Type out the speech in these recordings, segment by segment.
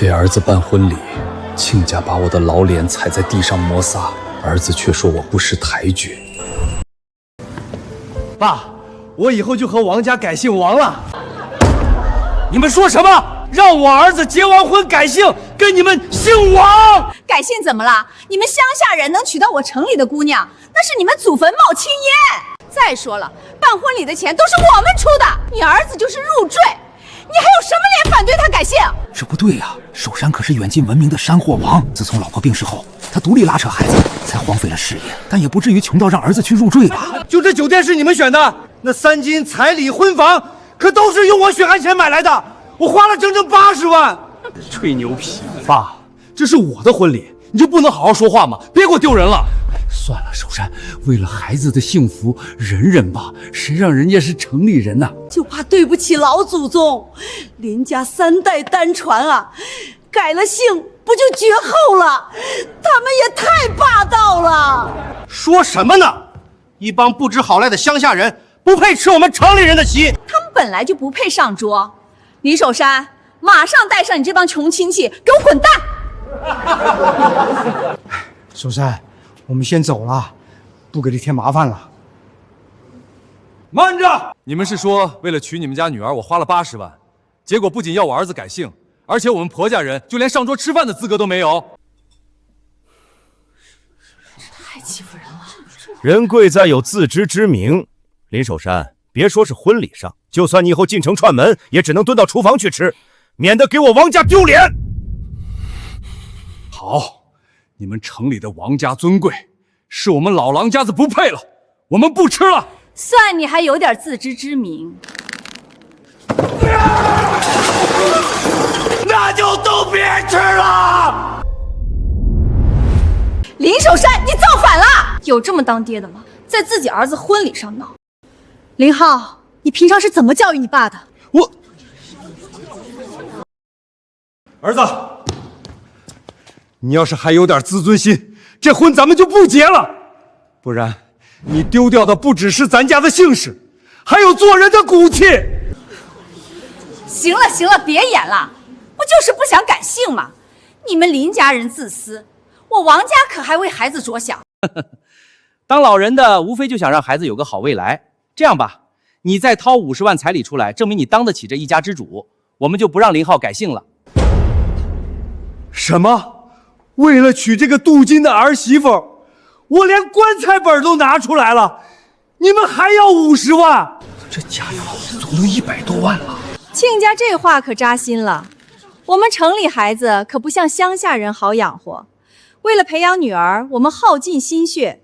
给儿子办婚礼，亲家把我的老脸踩在地上摩挲，儿子却说我不识抬举。爸，我以后就和王家改姓王了。你们说什么？让我儿子结完婚改姓，跟你们姓王？改姓怎么了？你们乡下人能娶到我城里的姑娘，那是你们祖坟冒青烟。再说了，办婚礼的钱都是我们出的，你儿子就是入赘，你还有什么脸反对他改姓？这不对呀，守山可是远近闻名的山货王。自从老婆病逝后，他独立拉扯孩子，才荒废了事业，但也不至于穷到让儿子去入赘吧？就这酒店是你们选的，那3金彩礼婚房可都是用我血汗钱买来的，我花了整整80万。吹牛皮！爸，这是我的婚礼，你就不能好好说话吗？别给我丢人了。算了，守山，为了孩子的幸福，忍忍吧。谁让人家是城里人呢？就怕对不起老祖宗，林家3代单传啊，改了姓不就绝后了？他们也太霸道了！说什么呢？一帮不知好赖的乡下人，不配吃我们城里人的席。他们本来就不配上桌。李守山，马上带上你这帮穷亲戚，给我滚蛋！守山，我们先走了，不给你添麻烦了。慢着！你们是说为了娶你们家女儿，我花了80万，结果不仅要我儿子改姓，而且我们婆家人就连上桌吃饭的资格都没有。太欺负人了！人贵在有自知之明。林守山，别说是婚礼上，就算你以后进城串门，也只能蹲到厨房去吃，免得给我王家丢脸。好，你们城里的王家尊贵，是我们老狼家子不配了，我们不吃了。算你还有点自知之明。那就都别吃了！林守山，你造反了！有这么当爹的吗？在自己儿子婚礼上闹。林浩，你平常是怎么教育你爸的？儿子，你要是还有点自尊心，这婚咱们就不结了。不然，你丢掉的不只是咱家的姓氏，还有做人的骨气。行了行了，别演了，不就是不想改姓吗？你们林家人自私，我王家可还为孩子着想。当老人的无非就想让孩子有个好未来。这样吧，你再掏50万彩礼出来，证明你当得起这一家之主，我们就不让林浩改姓了。什么？为了娶这个镀金的儿媳妇，我连棺材本都拿出来了，你们还要50万？这家呀，总能100多万了。亲家这话可扎心了。我们城里孩子可不像乡下人好养活，为了培养女儿，我们耗尽心血，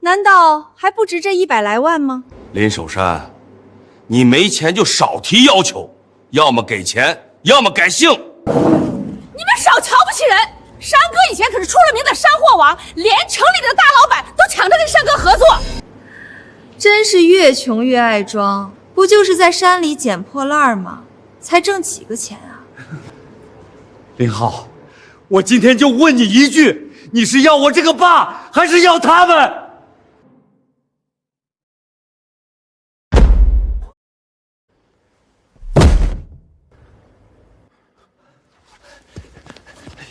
难道还不值这100来万吗？林守山，你没钱就少提要求，要么给钱，要么改姓。你们少瞧不起人！山哥以前可是出了名的山货王，连城里的大老板都抢着跟山哥合作。真是越穷越爱装，不就是在山里捡破烂吗？才挣几个钱啊！林浩，我今天就问你一句，你是要我这个爸，还是要他们？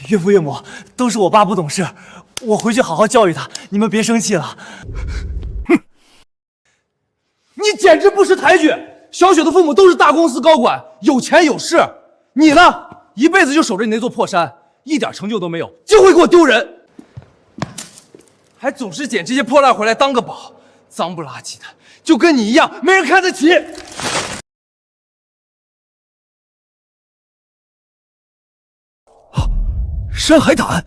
岳父岳母，都是我爸不懂事，我回去好好教育他，你们别生气了。哼，你简直不识抬举！小雪的父母都是大公司高管，有钱有势，你呢，一辈子就守着你那座破山，一点成就都没有，就会给我丢人，还总是捡这些破烂回来当个宝，脏不拉几的，就跟你一样，没人看得起。山海胆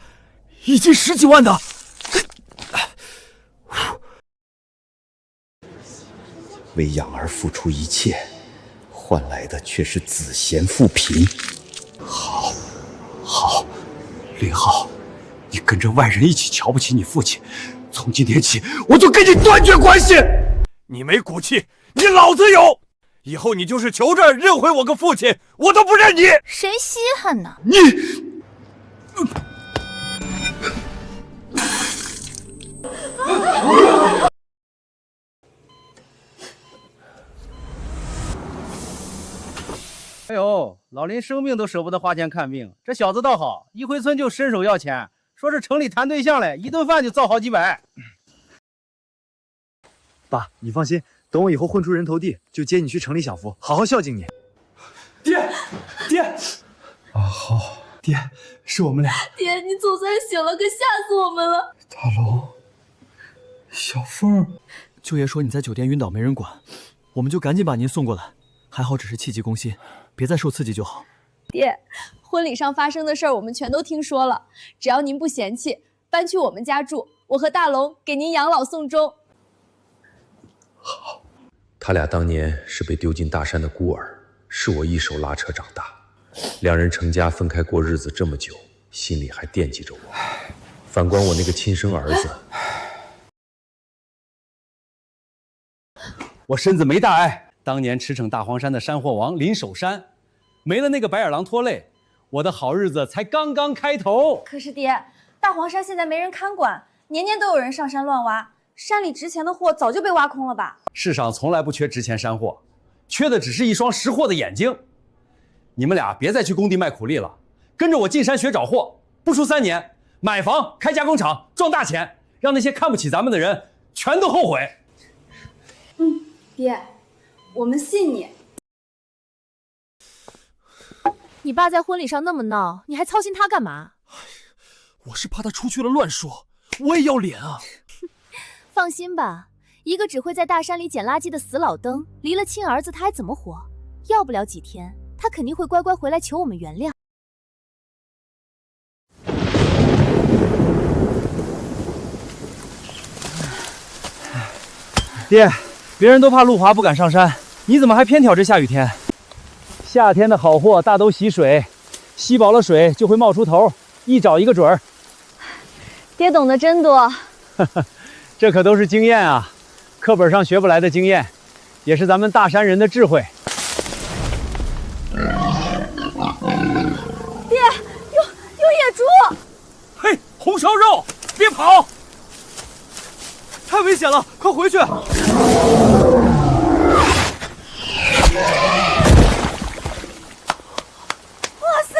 ，1斤10几万的。为养儿付出一切，换来的却是子贤父贫。好，林浩，你跟着外人一起瞧不起你父亲，从今天起我就跟你断绝关系。你没骨气，你老子有！以后你就是求着认回我个父亲，我都不认你。谁稀罕呢？你。哎呦，老林生病都舍不得花钱看病，这小子倒好，一回村就伸手要钱，说是城里谈对象来，一顿饭就造好几百。爸，你放心，等我以后混出人头地，就接你去城里享福，好好孝敬你。爹，啊，好，爹，是我们俩。爹，你总算醒了，可吓死我们了。大龙，小凤，舅爷说你在酒店晕倒没人管，我们就赶紧把您送过来。还好只是气急攻心，别再受刺激就好。爹，婚礼上发生的事儿我们全都听说了，只要您不嫌弃，搬去我们家住，我和大龙给您养老送终。好，他俩当年是被丢进大山的孤儿，是我一手拉扯长大。两人成家分开过日子这么久，心里还惦记着我。反观我那个亲生儿子，我身子没大碍，当年驰骋大荒山的山货王林守山，没了那个白眼狼拖累，我的好日子才刚刚开头。可是爹，大黄山现在没人看管，年年都有人上山乱挖，山里值钱的货早就被挖空了吧？世上从来不缺值钱山货，缺的只是一双识货的眼睛。你们俩别再去工地卖苦力了，跟着我进山学找货，不出3年，买房开加工厂赚大钱，让那些看不起咱们的人全都后悔。爹，我们信你。你爸在婚礼上那么闹，你还操心他干嘛？我是怕他出去了乱说，我也要脸啊。放心吧，一个只会在大山里捡垃圾的死老登，离了亲儿子他还怎么活？要不了几天，他肯定会乖乖回来求我们原谅。爹，别人都怕路滑不敢上山，你怎么还偏挑这下雨天？夏天的好货大都习水，吸饱了水就会冒出头，一找一个准儿。爹懂得真多。这可都是经验啊，课本上学不来的经验，也是咱们大山人的智慧。爹，有野猪！嘿，红烧肉，别跑！太危险了，快回去！哇塞，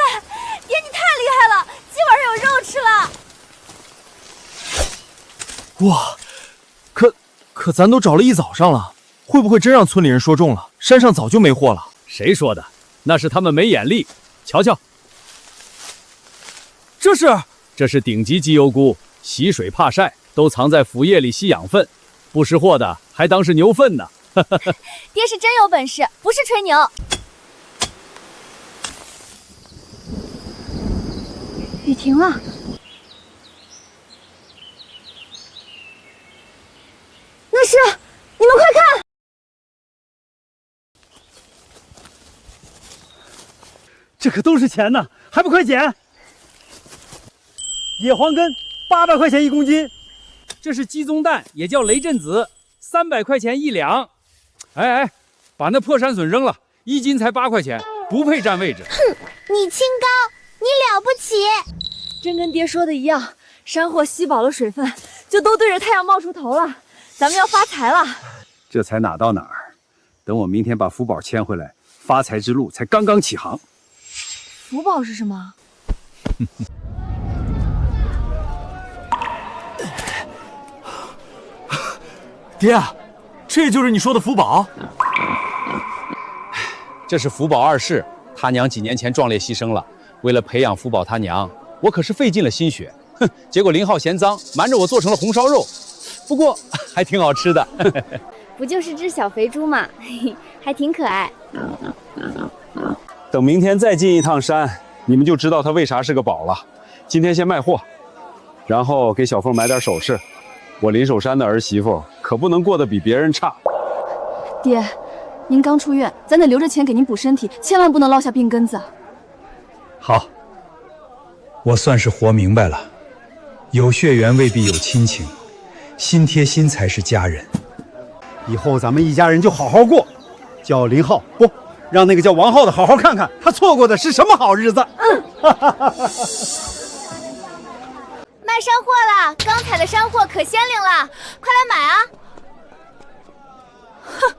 爹你太厉害了，今晚上有肉吃了！哇，可咱都找了一早上了，会不会真让村里人说中了？山上早就没货了。谁说的？那是他们没眼力。瞧瞧，这是顶级鸡油菇，吸水怕晒，都藏在腐叶里吸养分，不识货的还当是牛粪呢。爹是真有本事，不是吹牛。雨停了。那是，你们快看！这可都是钱呢，还不快捡！野黄根800块钱1公斤，这是鸡枞蛋，也叫雷震子，300块钱1两。哎，把那破山笋扔了，1斤才8块钱，不配占位置。哼，你清高，你了不起！真跟爹说的一样，山货吸饱了水分，就都对着太阳冒出头了。咱们要发财了。这才哪到哪儿？等我明天把福宝牵回来，发财之路才刚刚起航。福宝是什么？爹，这就是你说的福宝？这是福宝2世，他娘几年前壮烈牺牲了，为了培养福宝他娘，我可是费尽了心血。哼，结果林浩嫌脏，瞒着我做成了红烧肉，不过还挺好吃的。不就是只小肥猪嘛，还挺可爱。等明天再进一趟山，你们就知道它为啥是个宝了。今天先卖货，然后给小凤买点首饰。我林守山的儿媳妇可不能过得比别人差。爹，您刚出院，咱得留着钱给您补身体，千万不能落下病根子。好，我算是活明白了，有血缘未必有亲情，心贴心才是家人。以后咱们一家人就好好过，叫林浩不，让那个叫王浩的好好看看，他错过的是什么好日子。卖山货了，刚采的山货可鲜灵了，快来买啊！哼，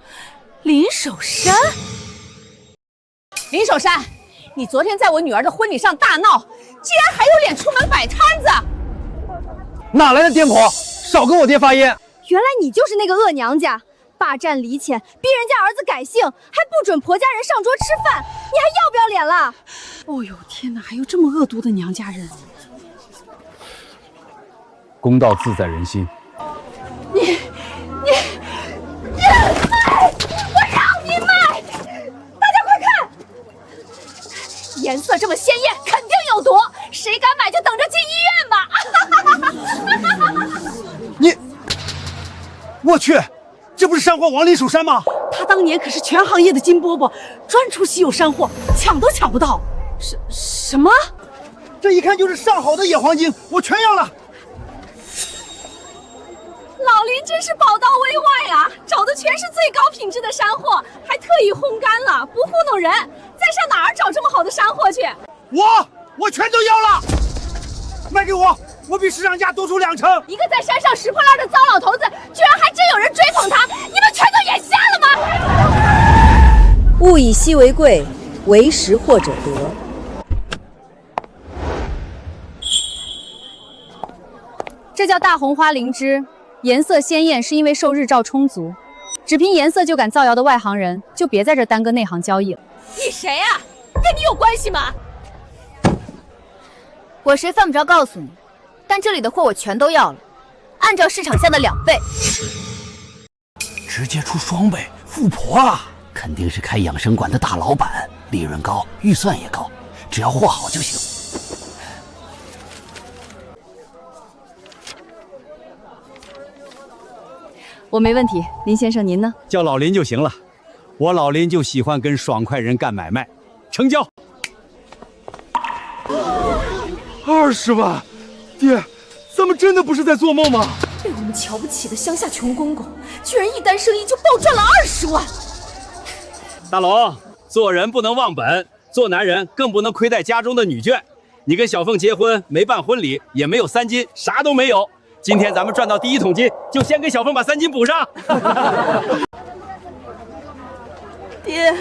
林守山，林守山，你昨天在我女儿的婚礼上大闹，竟然还有脸出门摆摊子！哪来的癫婆？少跟我爹发言！原来你就是那个恶娘家，霸占离钱，逼人家儿子改姓，还不准婆家人上桌吃饭，你还要不要脸了？哦呦天哪，还有这么恶毒的娘家人！公道自在人心。你，我让你卖！大家快看，颜色这么鲜艳，肯定有毒，谁敢买就等着进医院吧！你，我去，这不是山货王林守山吗？他当年可是全行业的金饽饽，专出稀有山货，抢都抢不到。什么？这一看就是上好的野黄金，我全要了。老林真是宝刀未外啊，找的全是最高品质的山货，还特意烘干了，不糊弄人。再上哪儿找这么好的山货去？我全都要了，卖给我，我比市场价多出2成。一个在山上拾破烂的糟老头子，居然还真有人追捧他，你们全都眼瞎了吗？物以稀为贵，为识货者得。这叫大红花灵芝，颜色鲜艳是因为受日照充足。只凭颜色就敢造谣的外行人，就别在这耽搁内行交易了。你谁呀？跟你有关系吗？我谁犯不着告诉你，但这里的货我全都要了，按照市场价的2倍。直接出双倍，富婆了！肯定是开养生馆的大老板，利润高，预算也高，只要货好就行。我没问题，林先生您呢？叫老林就行了，我老林就喜欢跟爽快人干买卖，成交。20万，爹，咱们真的不是在做梦吗？被我们瞧不起的乡下穷公公，居然一单生意就暴赚了20万！大龙，做人不能忘本，做男人更不能亏待家中的女眷。你跟小凤结婚没办婚礼，也没有3金，啥都没有。今天咱们赚到第1桶金，就先给小凤把3金补上。爹，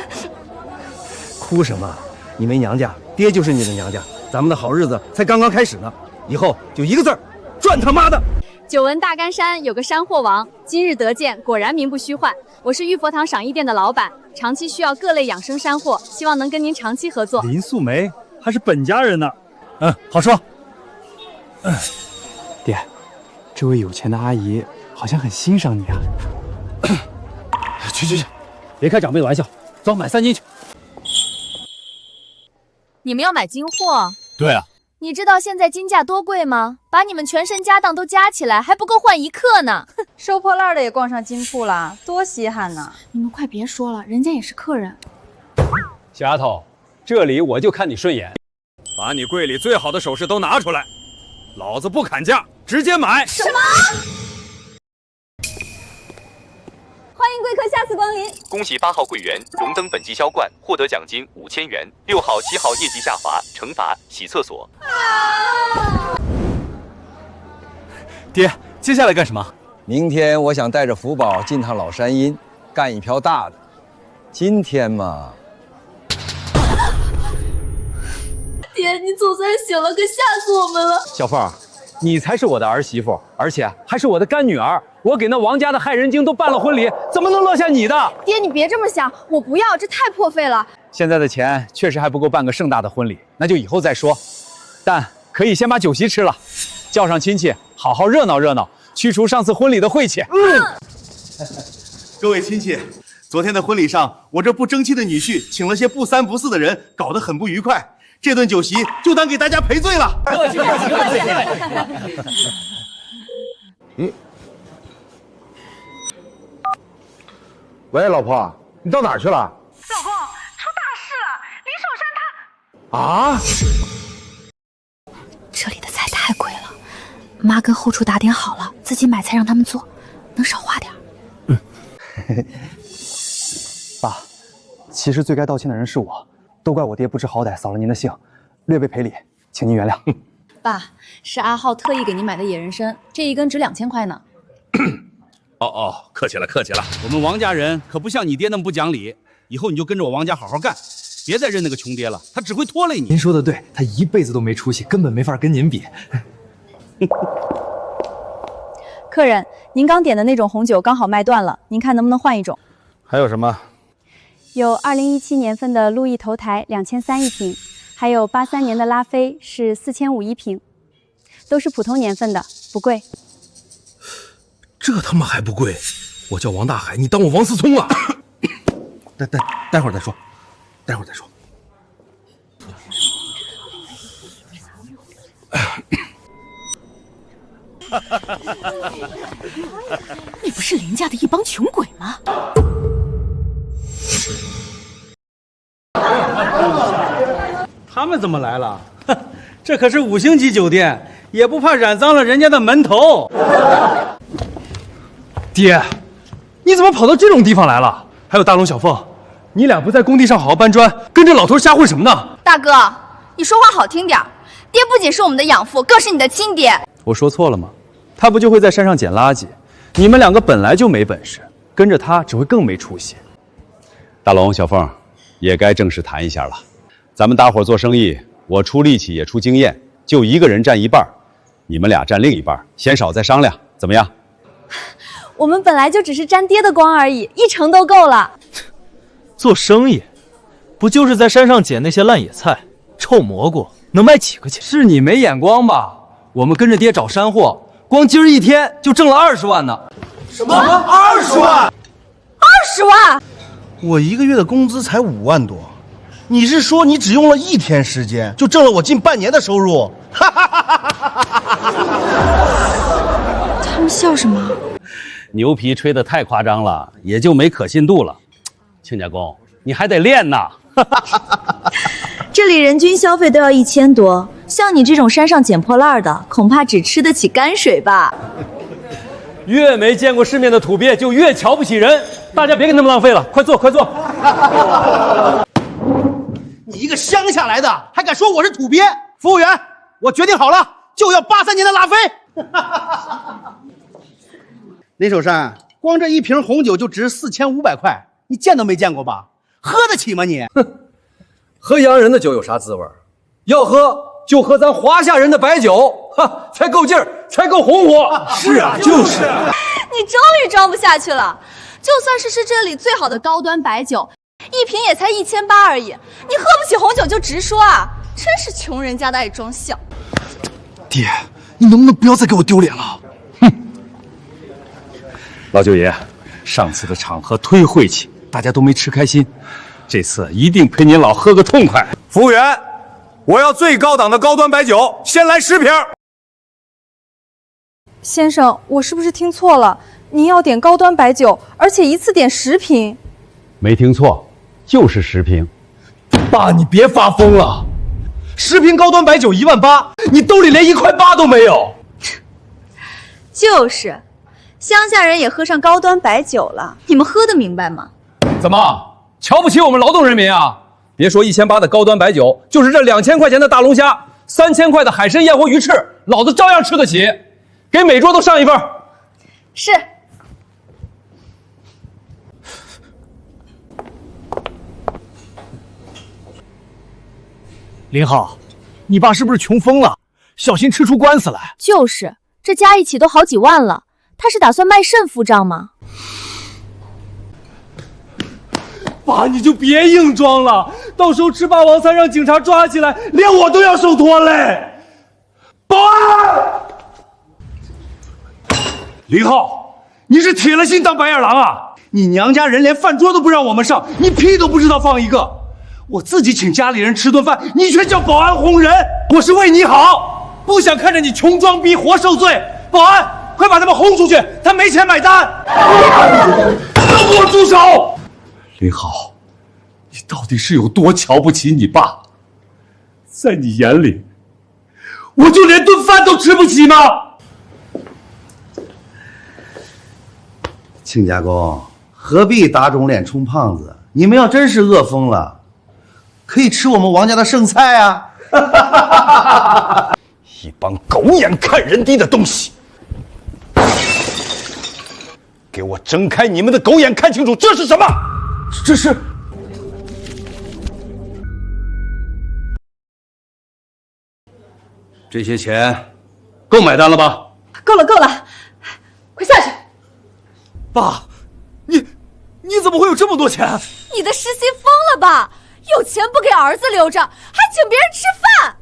哭什么？你没娘家，爹就是你的娘家。咱们的好日子才刚刚开始呢，以后就一个字儿，赚他妈的！久闻大干山有个山货王，今日得见，果然名不虚幻。我是玉佛堂赏艺店的老板，长期需要各类养生山货，希望能跟您长期合作。林素梅还是本家人呢。好说。爹，这位有钱的阿姨好像很欣赏你啊。去，别开长辈的玩笑，走，买3金去。你们要买金货？对啊。你知道现在金价多贵吗？把你们全身家当都加起来，还不够换1克呢。收破烂的也逛上金铺了，多稀罕呢！你们快别说了，人家也是客人。小丫头，这里我就看你顺眼，把你柜里最好的首饰都拿出来，老子不砍价，直接买。什么？欢迎贵客下次光临。恭喜8号柜员荣登本季销冠，获得奖金5000元。6号、7号业绩下滑，惩罚洗厕所。爹，接下来干什么？明天我想带着福宝进趟老山阴，干一瓢大的。今天嘛，爹，你总算醒了，可吓死我们了。小凤，你才是我的儿媳妇，而且还是我的干女儿。我给那王家的害人精都办了婚礼，怎么能落下你的？爹，你别这么想，我不要，这太破费了。现在的钱确实还不够办个盛大的婚礼，那就以后再说。但可以先把酒席吃了，叫上亲戚，好好热闹热闹，去除上次婚礼的晦气。各位亲戚，昨天的婚礼上，我这不争气的女婿请了些不三不四的人，搞得很不愉快。这顿酒席就当给大家赔罪了。客气。喂，老婆，你到哪儿去了？老公，出大事了！林守山他……啊！这里的菜太贵了，妈跟后厨打点好了，自己买菜让他们做，能少花点。爸，其实最该道歉的人是我，都怪我爹不知好歹，扫了您的兴，略备赔礼，请您原谅。爸，是阿浩特意给您买的野人参，这一根值2000块呢。哦，客气了。我们王家人可不像你爹那么不讲理，以后你就跟着我王家好好干，别再认那个穷爹了，他只会拖累你。您说的对，他一辈子都没出息，根本没法跟您比。客人，您刚点的那种红酒刚好卖断了，您看能不能换一种？还有什么？有2017年份的路易头台2300一瓶，还有83年的拉菲是4500一瓶，都是普通年份的，不贵。这他妈还不贵？我叫王大海，你当我王思聪啊？待会儿再说，待会儿再说。那不是林家的一帮穷鬼吗？他们怎么来了？这可是5星级酒店，也不怕染脏了人家的门头。爹，你怎么跑到这种地方来了？还有大龙、小凤，你俩不在工地上好好搬砖，跟着老头瞎混什么呢？大哥，你说话好听点，爹不仅是我们的养父，更是你的亲爹。我说错了吗？他不就会在山上捡垃圾？你们两个本来就没本事，跟着他只会更没出息。大龙、小凤，也该正式谈一下了。咱们大伙做生意，我出力气也出经验，就一个人占一半，你们俩占另一半，嫌少再商量，怎么样？我们本来就只是沾爹的光而已，1成都够了。做生意，不就是在山上捡那些烂野菜、臭蘑菇，能卖几个钱？是你没眼光吧？我们跟着爹找山货，光今儿一天就挣了20万呢。什么？20万？20万？我一个月的工资才5万多，你是说你只用了1天时间就挣了我近半年的收入？他们笑什么？牛皮吹得太夸张了，也就没可信度了。亲家公，你还得练呢。这里人均消费都要1000多，像你这种山上捡破烂的，恐怕只吃得起泔水吧。越没见过世面的土鳖就越瞧不起人，大家别跟他们浪费了，快坐，快坐。你一个乡下来的，还敢说我是土鳖？服务员，我决定好了，就要83年的拉菲。林守山，光这一瓶红酒就值4500块，你见都没见过吧？喝得起吗你？喝洋人的酒有啥滋味？要喝就喝咱华夏人的白酒，哈，才够劲儿，才够红火。是啊，就是。你终于装不下去了。就算是这里最好的高端白酒，一瓶也才1800而已。你喝不起红酒就直说啊！真是穷人家的爱装笑。爹，你能不能不要再给我丢脸了？老九爷，上次的场合忒晦气，大家都没吃开心，这次一定陪您老喝个痛快。服务员，我要最高档的高端白酒，先来10瓶。先生，我是不是听错了？您要点高端白酒，而且一次点10瓶。没听错，就是10瓶。爸，你别发疯了！10瓶高端白酒18000，你兜里连1块8都没有。就是，乡下人也喝上高端白酒了，你们喝得明白吗？怎么瞧不起我们劳动人民啊？别说1800的高端白酒，就是这2000块钱的大龙虾，3000块的海参、燕窝、鱼翅，老子照样吃得起。给每桌都上一份。是。林浩，你爸是不是穷疯了？小心吃出官司来。就是，这加一起都好几万了，他是打算卖肾付账吗？爸，你就别硬装了，到时候吃霸王餐让警察抓起来，连我都要受拖累。保安！林浩，你是铁了心当白眼狼啊！你娘家人连饭桌都不让我们上，你屁都不知道放一个。我自己请家里人吃顿饭，你却叫保安轰人。我是为你好，不想看着你穷装逼活受罪。保安，快把他们轰出去，他没钱买单。都给我住手！林浩，你到底是有多瞧不起你爸？在你眼里，我就连顿饭都吃不起吗？亲家公，何必打肿脸充胖子？你们要真是饿疯了，可以吃我们王家的剩菜啊！一帮狗眼看人低的东西！给我睁开你们的狗眼，看清楚这是什么！这是这些钱够买单了吧？够了，够了，快下去！爸，你怎么会有这么多钱？你的实习疯了吧？有钱不给儿子留着，还请别人吃饭。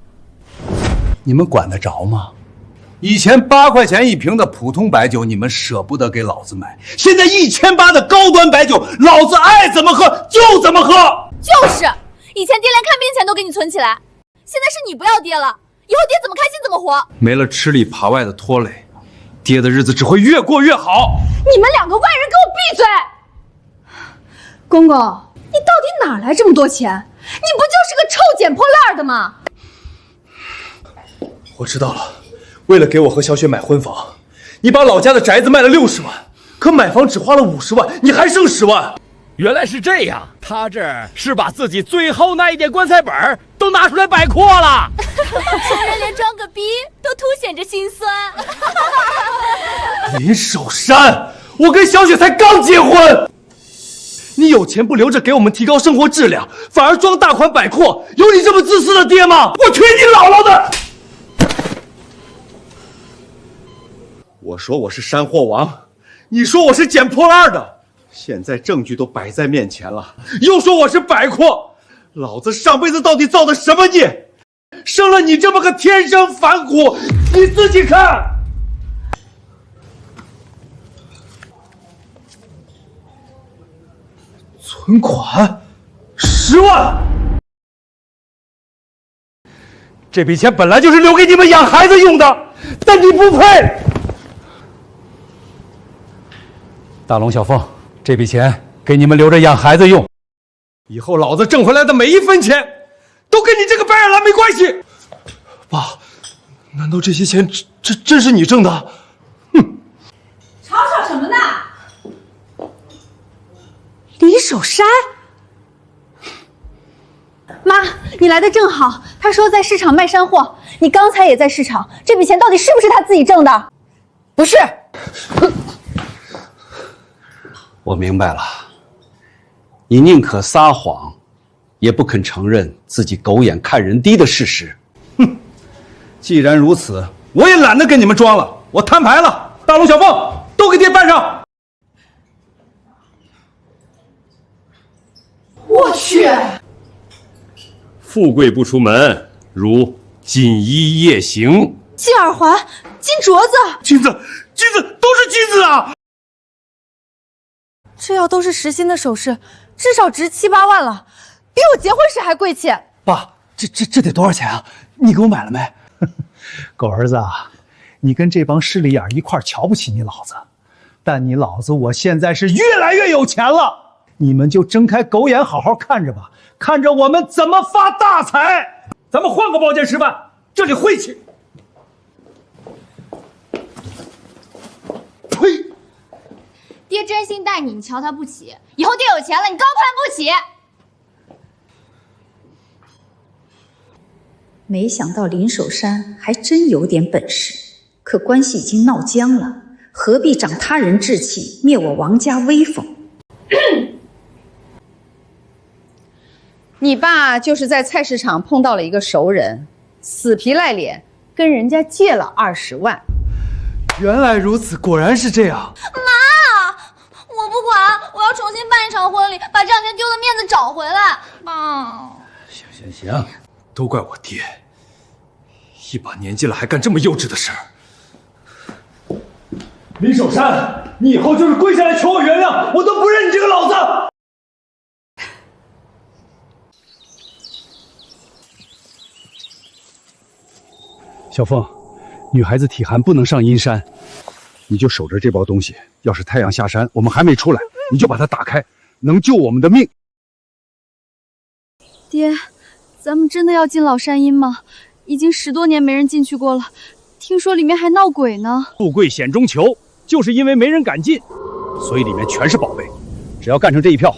你们管得着吗？以前8块钱一瓶的普通白酒，你们舍不得给老子买，现在1800的高端白酒，老子爱怎么喝就怎么喝。就是，以前爹连看病钱都给你存起来，现在是你不要爹了，以后爹怎么开心怎么活。没了吃里扒外的拖累，爹的日子只会越过越好。你们2个外人给我闭嘴！公公，你到底哪来这么多钱？你不就是个臭捡破烂的吗？我知道了，为了给我和小雪买婚房，你把老家的宅子卖了60万，可买房只花了50万，你还剩10万。原来是这样，他这是把自己最后那一点棺材本都拿出来摆阔了。穷人连装个逼都凸显着心酸。林守山，我跟小雪才刚结婚，你有钱不留着给我们提高生活质量，反而装大款摆阔，有你这么自私的爹吗？我推你姥姥的！我说我是山货王，你说我是捡破烂的，现在证据都摆在面前了，又说我是摆阔，老子上辈子到底造的什么孽，生了你这么个天生反骨，你自己看。存款10万，这笔钱本来就是留给你们养孩子用的，但你不配。大龙、小凤，这笔钱给你们留着养孩子用，以后老子挣回来的每一分钱，都跟你这个白眼狼没关系。爸，难道这些钱真是你挣的？哼！吵吵什么呢？李守山，妈，你来的正好。他说在市场卖山货，你刚才也在市场，这笔钱到底是不是他自己挣的？不是。我明白了，你宁可撒谎，也不肯承认自己狗眼看人低的事实。哼！既然如此，我也懒得跟你们装了，我摊牌了。大龙、小凤，都给爹办上！我去！富贵不出门，如锦衣夜行。金耳环、金镯子，金子都是金子啊！这要都是实心的首饰，至少值7、8万了，比我结婚时还贵气。爸，这得多少钱啊？你给我买了没？狗儿子啊，你跟这帮势利眼一块瞧不起你老子，但你老子我现在是越来越有钱了。你们就睁开狗眼好好看着吧，看着我们怎么发大财。咱们换个包间吃饭，这里晦气。呸！爹真心待你，你瞧他不起。以后爹有钱了，你高攀不起。没想到林守山还真有点本事，可关系已经闹僵了，何必长他人志气，灭我王家威风？你爸就是在菜市场碰到了一个熟人，死皮赖脸跟人家借了20万。原来如此，果然是这样。妈，我不管，我要重新办一场婚礼，把这2天丢的面子找回来。爸，行，都怪我爹，一把年纪了还干这么幼稚的事儿。林守山，你以后就是跪下来求我原谅，我都不认你这个老子。小凤，女孩子体寒不能上阴山，你就守着这包东西。要是太阳下山，我们还没出来，你就把它打开，能救我们的命。爹，咱们真的要进老山阴吗？已经10多年没人进去过了，听说里面还闹鬼呢。富贵险中求，就是因为没人敢进，所以里面全是宝贝。只要干成这一票，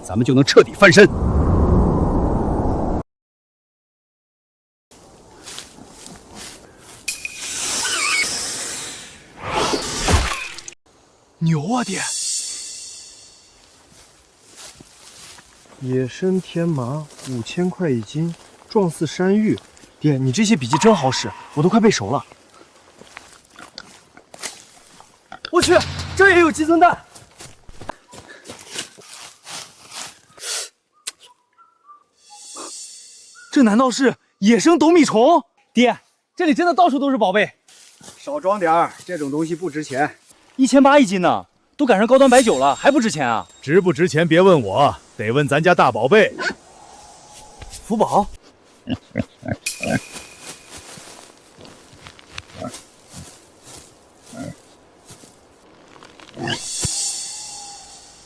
咱们就能彻底翻身。牛啊，爹！野生天麻5000块一斤，状似山芋，爹，你这些笔记真好使，我都快背熟了。我去，这也有积存弹！这难道是野生斗米虫？爹，这里真的到处都是宝贝。少装点儿，这种东西不值钱。 1800一斤呢，都赶上高端白酒了，还不值钱啊？值不值钱别问我，得问咱家大宝贝。福宝。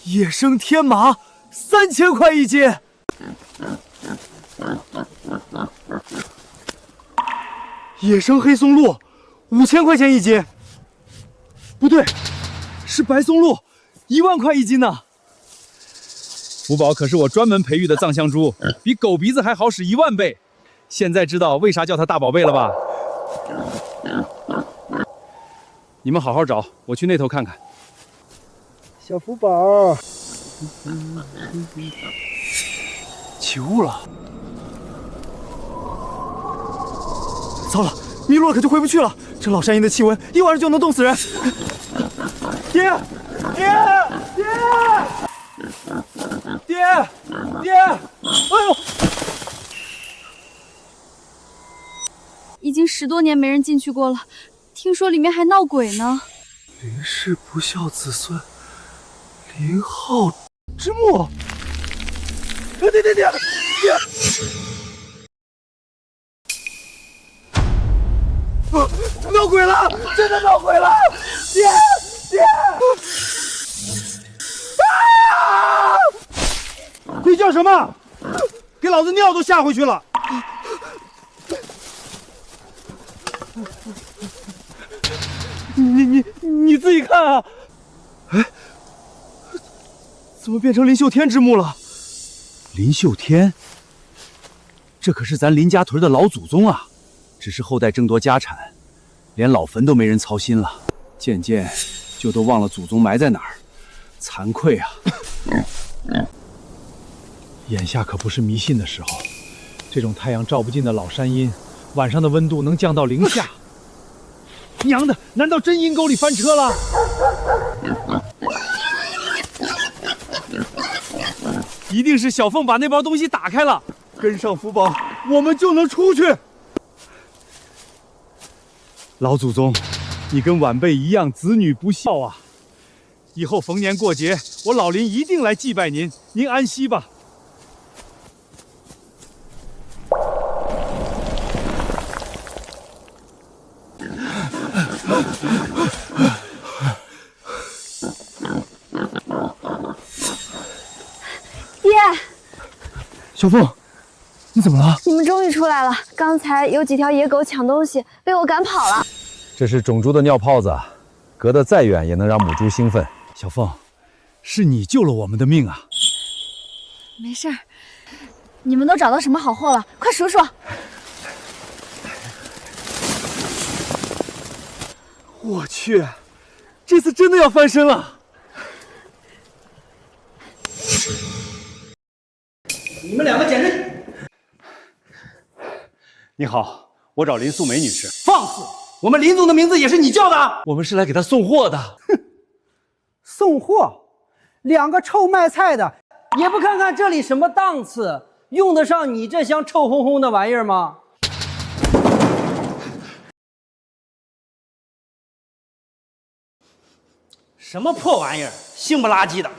野生天麻，3000块一斤。野生黑松露，5000块钱一斤。不对，是白松露，1万块一斤呢。福宝可是我专门培育的藏香猪，比狗鼻子还好使1万倍。现在知道为啥叫它大宝贝了吧？你们好好找，我去那头看看。小福宝，起雾了。糟了，迷路了可就回不去了。这老山阴的气温，一晚上就能冻死人。爹，爹，爹，爹，爹！哎呦！已经10多年没人进去过了，听说里面还闹鬼呢。林氏不孝子孙，林浩之墓。爹！闹鬼了！真的闹鬼了！爹！啊！你叫什么？给老子尿都吓回去了！你自己看啊！哎，怎么变成林秀天之墓了？林秀天，这可是咱林家屯的老祖宗啊！只是后代争夺家产，连老坟都没人操心了，渐渐就都忘了祖宗埋在哪儿，惭愧啊！眼下可不是迷信的时候，这种太阳照不进的老山阴，晚上的温度能降到0下。娘的，难道真阴沟里翻车了？一定是小凤把那包东西打开了，跟上福宝，我们就能出去。老祖宗，你跟晚辈一样，子女不孝啊！以后逢年过节，我老林一定来祭拜您，您安息吧。爹，小凤，你怎么了？你们终于出来了！刚才有几条野狗抢东西，被我赶跑了。这是种猪的尿泡子，隔得再远也能让母猪兴奋。小凤，是你救了我们的命啊！没事儿，你们都找到什么好货了？快数数。我去，这次真的要翻身了！你们两个简直……你好，我找林素梅女士。放肆！我们林总的名字也是你叫的？我们是来给她送货的。哼，送货？2个臭卖菜的，也不看看这里什么档次，用得上你这箱臭烘烘的玩意儿吗？什么破玩意儿，腥不拉几的！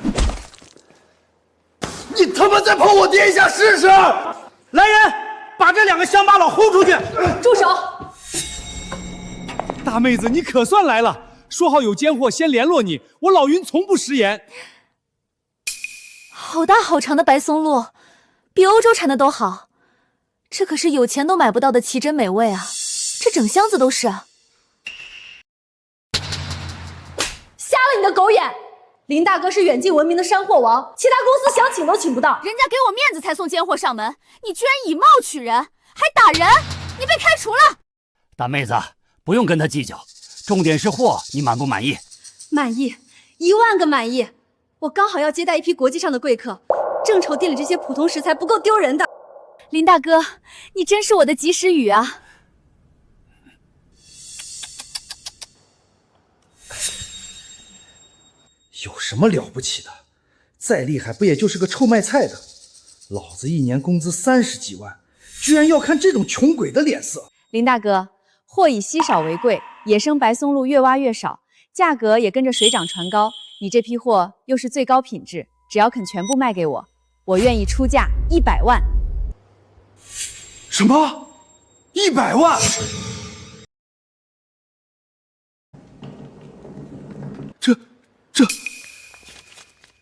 你他妈再碰我爹一下试试！来人，把这2个乡巴佬轰出去！住手！大妹子，你可算来了！说好有奸货先联络你，我老云从不食言。好大好长的白松露，比欧洲产的都好。这可是有钱都买不到的奇珍美味啊！这整箱子都是。瞎了你的狗眼！林大哥是远近闻名的山货王，其他公司想请都请不到。人家给我面子才送奸货上门，你居然以貌取人，还打人！你被开除了。大妹子，不用跟他计较，重点是货，你满不满意？满意，1万个满意。我刚好要接待一批国际上的贵客，正愁店里这些普通食材不够丢人的。林大哥，你真是我的及时雨啊！有什么了不起的？再厉害不也就是个臭卖菜的？老子一年工资30几万，居然要看这种穷鬼的脸色！林大哥，货以稀少为贵，野生白松露越挖越少，价格也跟着水涨船高。你这批货又是最高品质，只要肯全部卖给我，我愿意出价100万。什么？100万？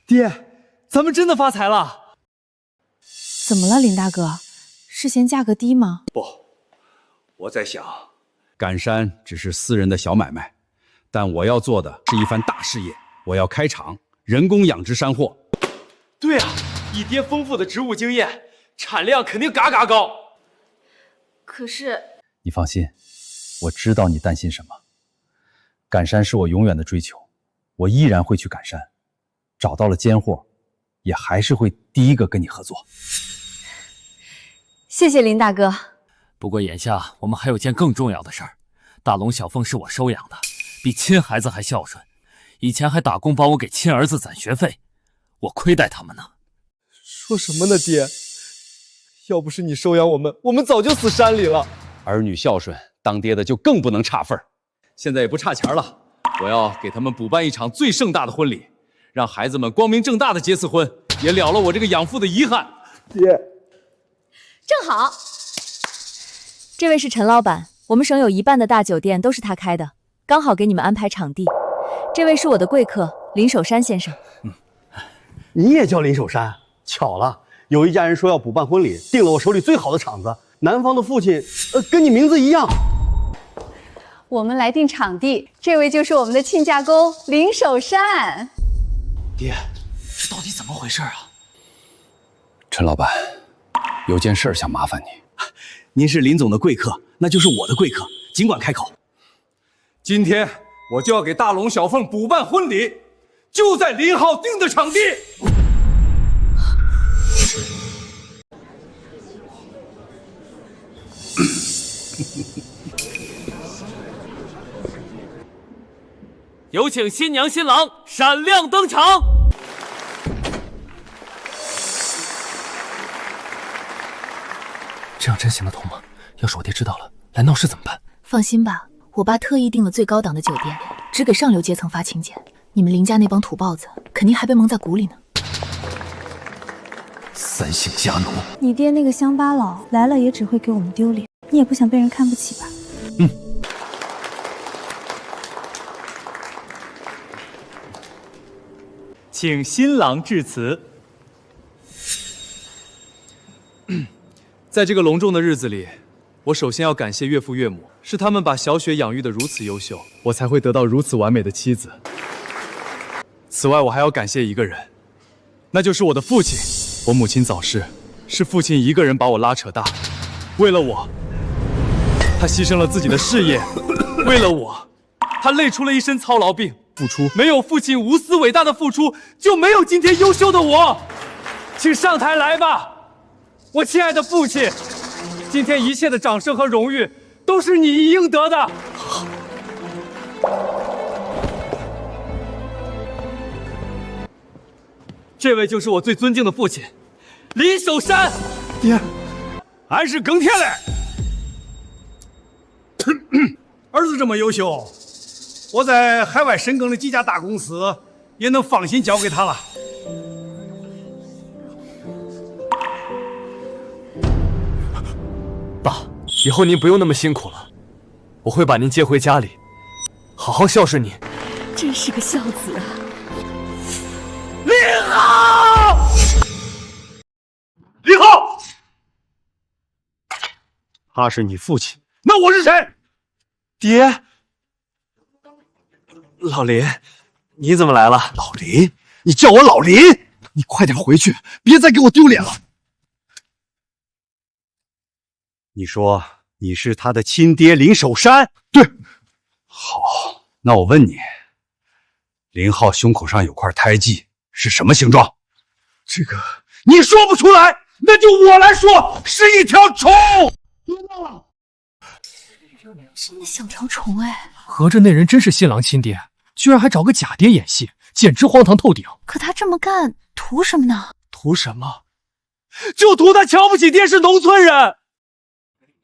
爹，咱们真的发财了！怎么了，林大哥？是嫌价格低吗？不，我在想，赶山只是私人的小买卖，但我要做的是一番大事业。我要开厂，人工养殖山货。对啊，以爹丰富的植物经验，产量肯定嘎嘎高。可是，你放心，我知道你担心什么。赶山是我永远的追求，我依然会去赶山，找到了尖货，也还是会第一个跟你合作。谢谢林大哥。不过眼下我们还有件更重要的事儿，大龙、小凤是我收养的，比亲孩子还孝顺，以前还打工帮我给亲儿子攒学费，我亏待他们呢。说什么呢，爹？要不是你收养我们，我们早就死山里了。儿女孝顺，当爹的就更不能差份儿。现在也不差钱了，我要给他们补办一场最盛大的婚礼，让孩子们光明正大的结次婚，也了了我这个养父的遗憾。爹，正好，这位是陈老板，我们省有1半的大酒店都是他开的，刚好给你们安排场地。这位是我的贵客林守山先生。你也叫林守山？巧了，有一家人说要补办婚礼，定了我手里最好的场子，男方的父亲，跟你名字一样。我们来定场地，这位就是我们的亲家公林守山。爹，这到底怎么回事啊？陈老板，有件事想麻烦你。您是林总的贵客，那就是我的贵客，尽管开口。今天我就要给大龙、小凤补办婚礼，就在林浩定的场地。有请新娘新郎闪亮登场。这样真行得通吗？要是我爹知道了，来闹事怎么办？放心吧，我爸特意订了最高档的酒店，只给上流阶层发请柬。你们林家那帮土包子，肯定还被蒙在鼓里呢。三姓家奴，你爹那个乡巴佬来了也只会给我们丢脸，你也不想被人看不起吧？请新郎致辞。在这个隆重的日子里，我首先要感谢岳父岳母，是他们把小雪养育得如此优秀，我才会得到如此完美的妻子。此外，我还要感谢一个人，那就是我的父亲。我母亲早逝，是父亲一个人把我拉扯大，为了我，他牺牲了自己的事业；为了我，他累出了一身操劳病。付出，没有父亲无私伟大的付出，就没有今天优秀的我。请上台来吧，我亲爱的父亲，今天一切的掌声和荣誉都是你应得的。这位就是我最尊敬的父亲，林守山。爹，还是更天嘞。儿子这么优秀，我在海外深耕的几家大公司也能放心交给他了。爸，以后您不用那么辛苦了，我会把您接回家里，好好孝顺您。真是个孝子啊！林浩，林浩，他是你父亲，那我是谁？爹，老林，你怎么来了？老林，你叫我老林？你快点回去，别再给我丢脸了。你说你是他的亲爹林守山？对。好，那我问你，林浩胸口上有块胎记，是什么形状？这个你说不出来，那就我来说是一条虫。小条虫哎，合着那人真是新郎亲爹，居然还找个假爹演戏，简直荒唐透顶。可他这么干图什么呢？图什么？就图他瞧不起爹是农村人。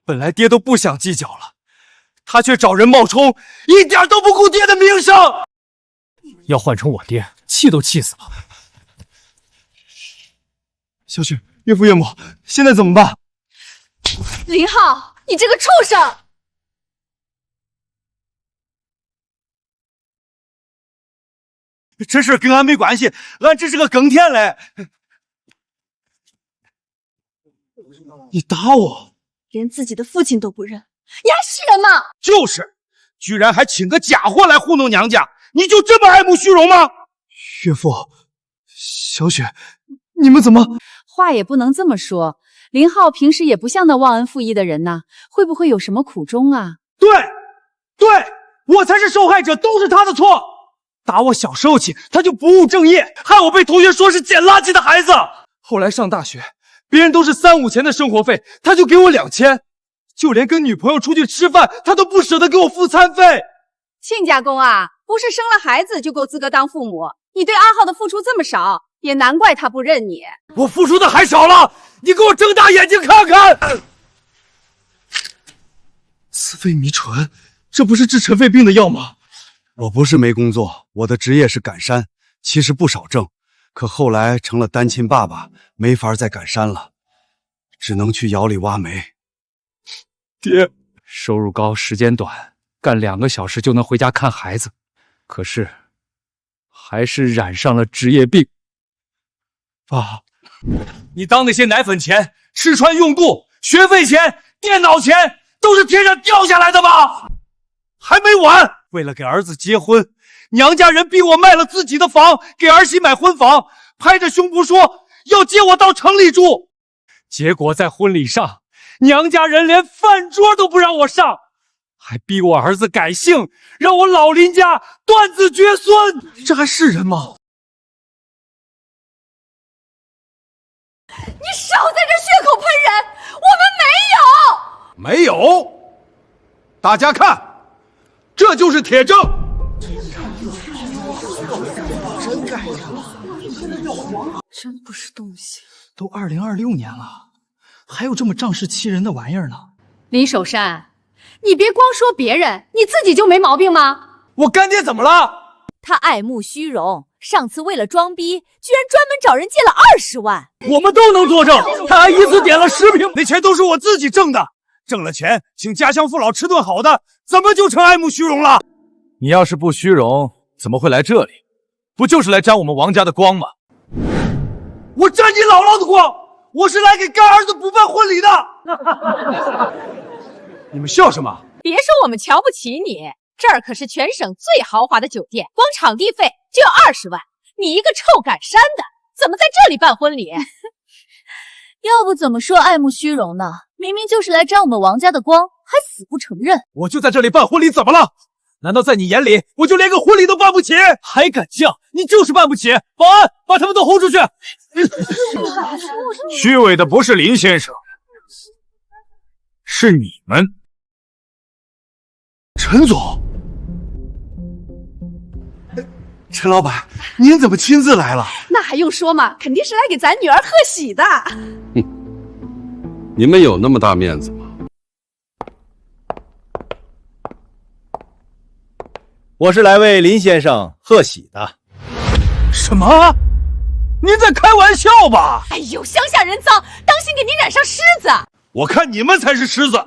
本来爹都不想计较了，他却找人冒充，一点都不顾爹的名声。要换成我爹，气都气死了。小雪，岳父岳母，现在怎么办？林浩，你这个畜生！这事跟俺没关系，俺只是个耕田嘞。你打我，连自己的父亲都不认，你还是人吗？就是，居然还请个家伙来糊弄娘家，你就这么爱慕虚荣吗？岳父，小雪，你们怎么……话也不能这么说，林浩平时也不像那忘恩负义的人呐，会不会有什么苦衷啊？对，我才是受害者，都是他的错。打我小时候起，他就不务正业，害我被同学说是捡垃圾的孩子。后来上大学，别人都是3、5千的生活费，他就给我2000，就连跟女朋友出去吃饭，他都不舍得给我付餐费。亲家公啊，不是生了孩子就够资格当父母，你对阿浩的付出这么少，也难怪他不认你。我付出的还少了，你给我睁大眼睛看看。自费迷醇，这不是治尘肺病的药吗？我不是没工作，我的职业是赶山，其实不少挣，可后来成了单亲爸爸，没法再赶山了，只能去窑里挖煤。爹，收入高，时间短，干2个小时就能回家看孩子，可是还是染上了职业病。爸，你当那些奶粉钱、吃穿用度、学费钱、电脑钱都是天上掉下来的吗？还没完，为了给儿子结婚，娘家人逼我卖了自己的房，给儿媳买婚房，拍着胸脯说要接我到城里住。结果在婚礼上，娘家人连饭桌都不让我上，还逼我儿子改姓，让我老林家断子绝孙，这还是人吗？你少在这血口喷人，我们没有。没有，大家看，这就是铁证。真不是东西。都2026年了，还有这么仗势欺人的玩意儿呢。林守山，你别光说别人，你自己就没毛病吗？我干爹怎么了？他爱慕虚荣，上次为了装逼，居然专门找人借了20万。我们都能作证，他还一次点了10瓶，那钱都是我自己挣的。挣了钱，请家乡父老吃顿好的，怎么就成爱慕虚荣了？你要是不虚荣，怎么会来这里？不就是来沾我们王家的光吗？我沾你姥姥的光，我是来给干儿子补办婚礼的。你们笑什么？别说我们瞧不起你，这儿可是全省最豪华的酒店，光场地费就要20万。你一个臭赶山的，怎么在这里办婚礼？要不怎么说爱慕虚荣呢？明明就是来沾我们王家的光，还死不承认。我就在这里办婚礼，怎么了？难道在你眼里，我就连个婚礼都办不起？还敢犟？你就是办不起！保安，把他们都轰出去！虚伪的不是林先生，是你们。陈总，陈老板，您怎么亲自来了？那还用说吗？肯定是来给咱女儿贺喜的。你们有那么大面子吗？我是来为林先生贺喜的。什么？您在开玩笑吧？哎呦，乡下人脏，当心给你染上虱子！我看你们才是虱子，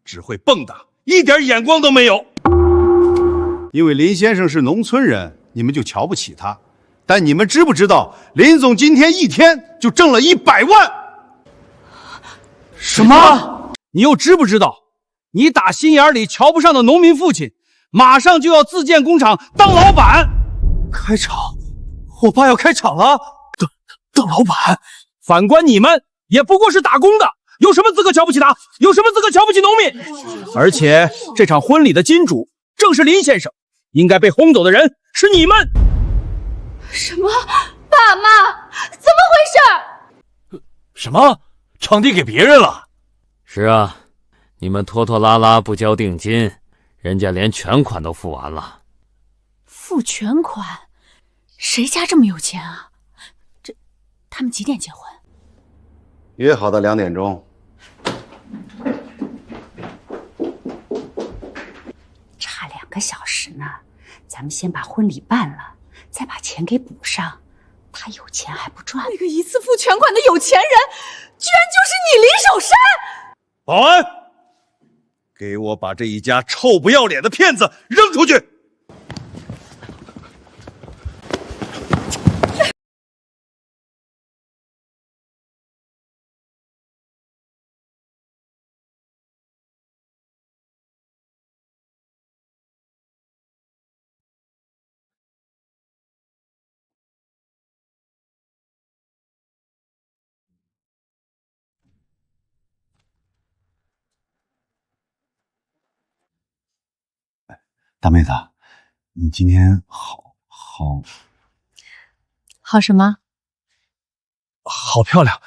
只会蹦跶，一点眼光都没有。因为林先生是农村人，你们就瞧不起他。但你们知不知道，林总今天一天就挣了100万？什么？你又知不知道，你打心眼里瞧不上的农民父亲，马上就要自建工厂当老板？开厂？我爸要开厂了？当老板？反观你们，也不过是打工的，有什么资格瞧不起他？有什么资格瞧不起农民？而且这场婚礼的金主正是林先生，应该被轰走的人是你们。什么？爸妈，怎么回事？什么？场地给别人了。是啊，你们拖拖拉拉不交定金，人家连全款都付完了。付全款？谁家这么有钱啊？他们几点结婚？约好的2点钟。差2个小时呢，咱们先把婚礼办了，再把钱给补上。他有钱还不赚？那个一次付全款的有钱人，居然就是你林守山！保安，给我把这一家臭不要脸的骗子扔出去！大妹子，你今天好什么？好漂亮，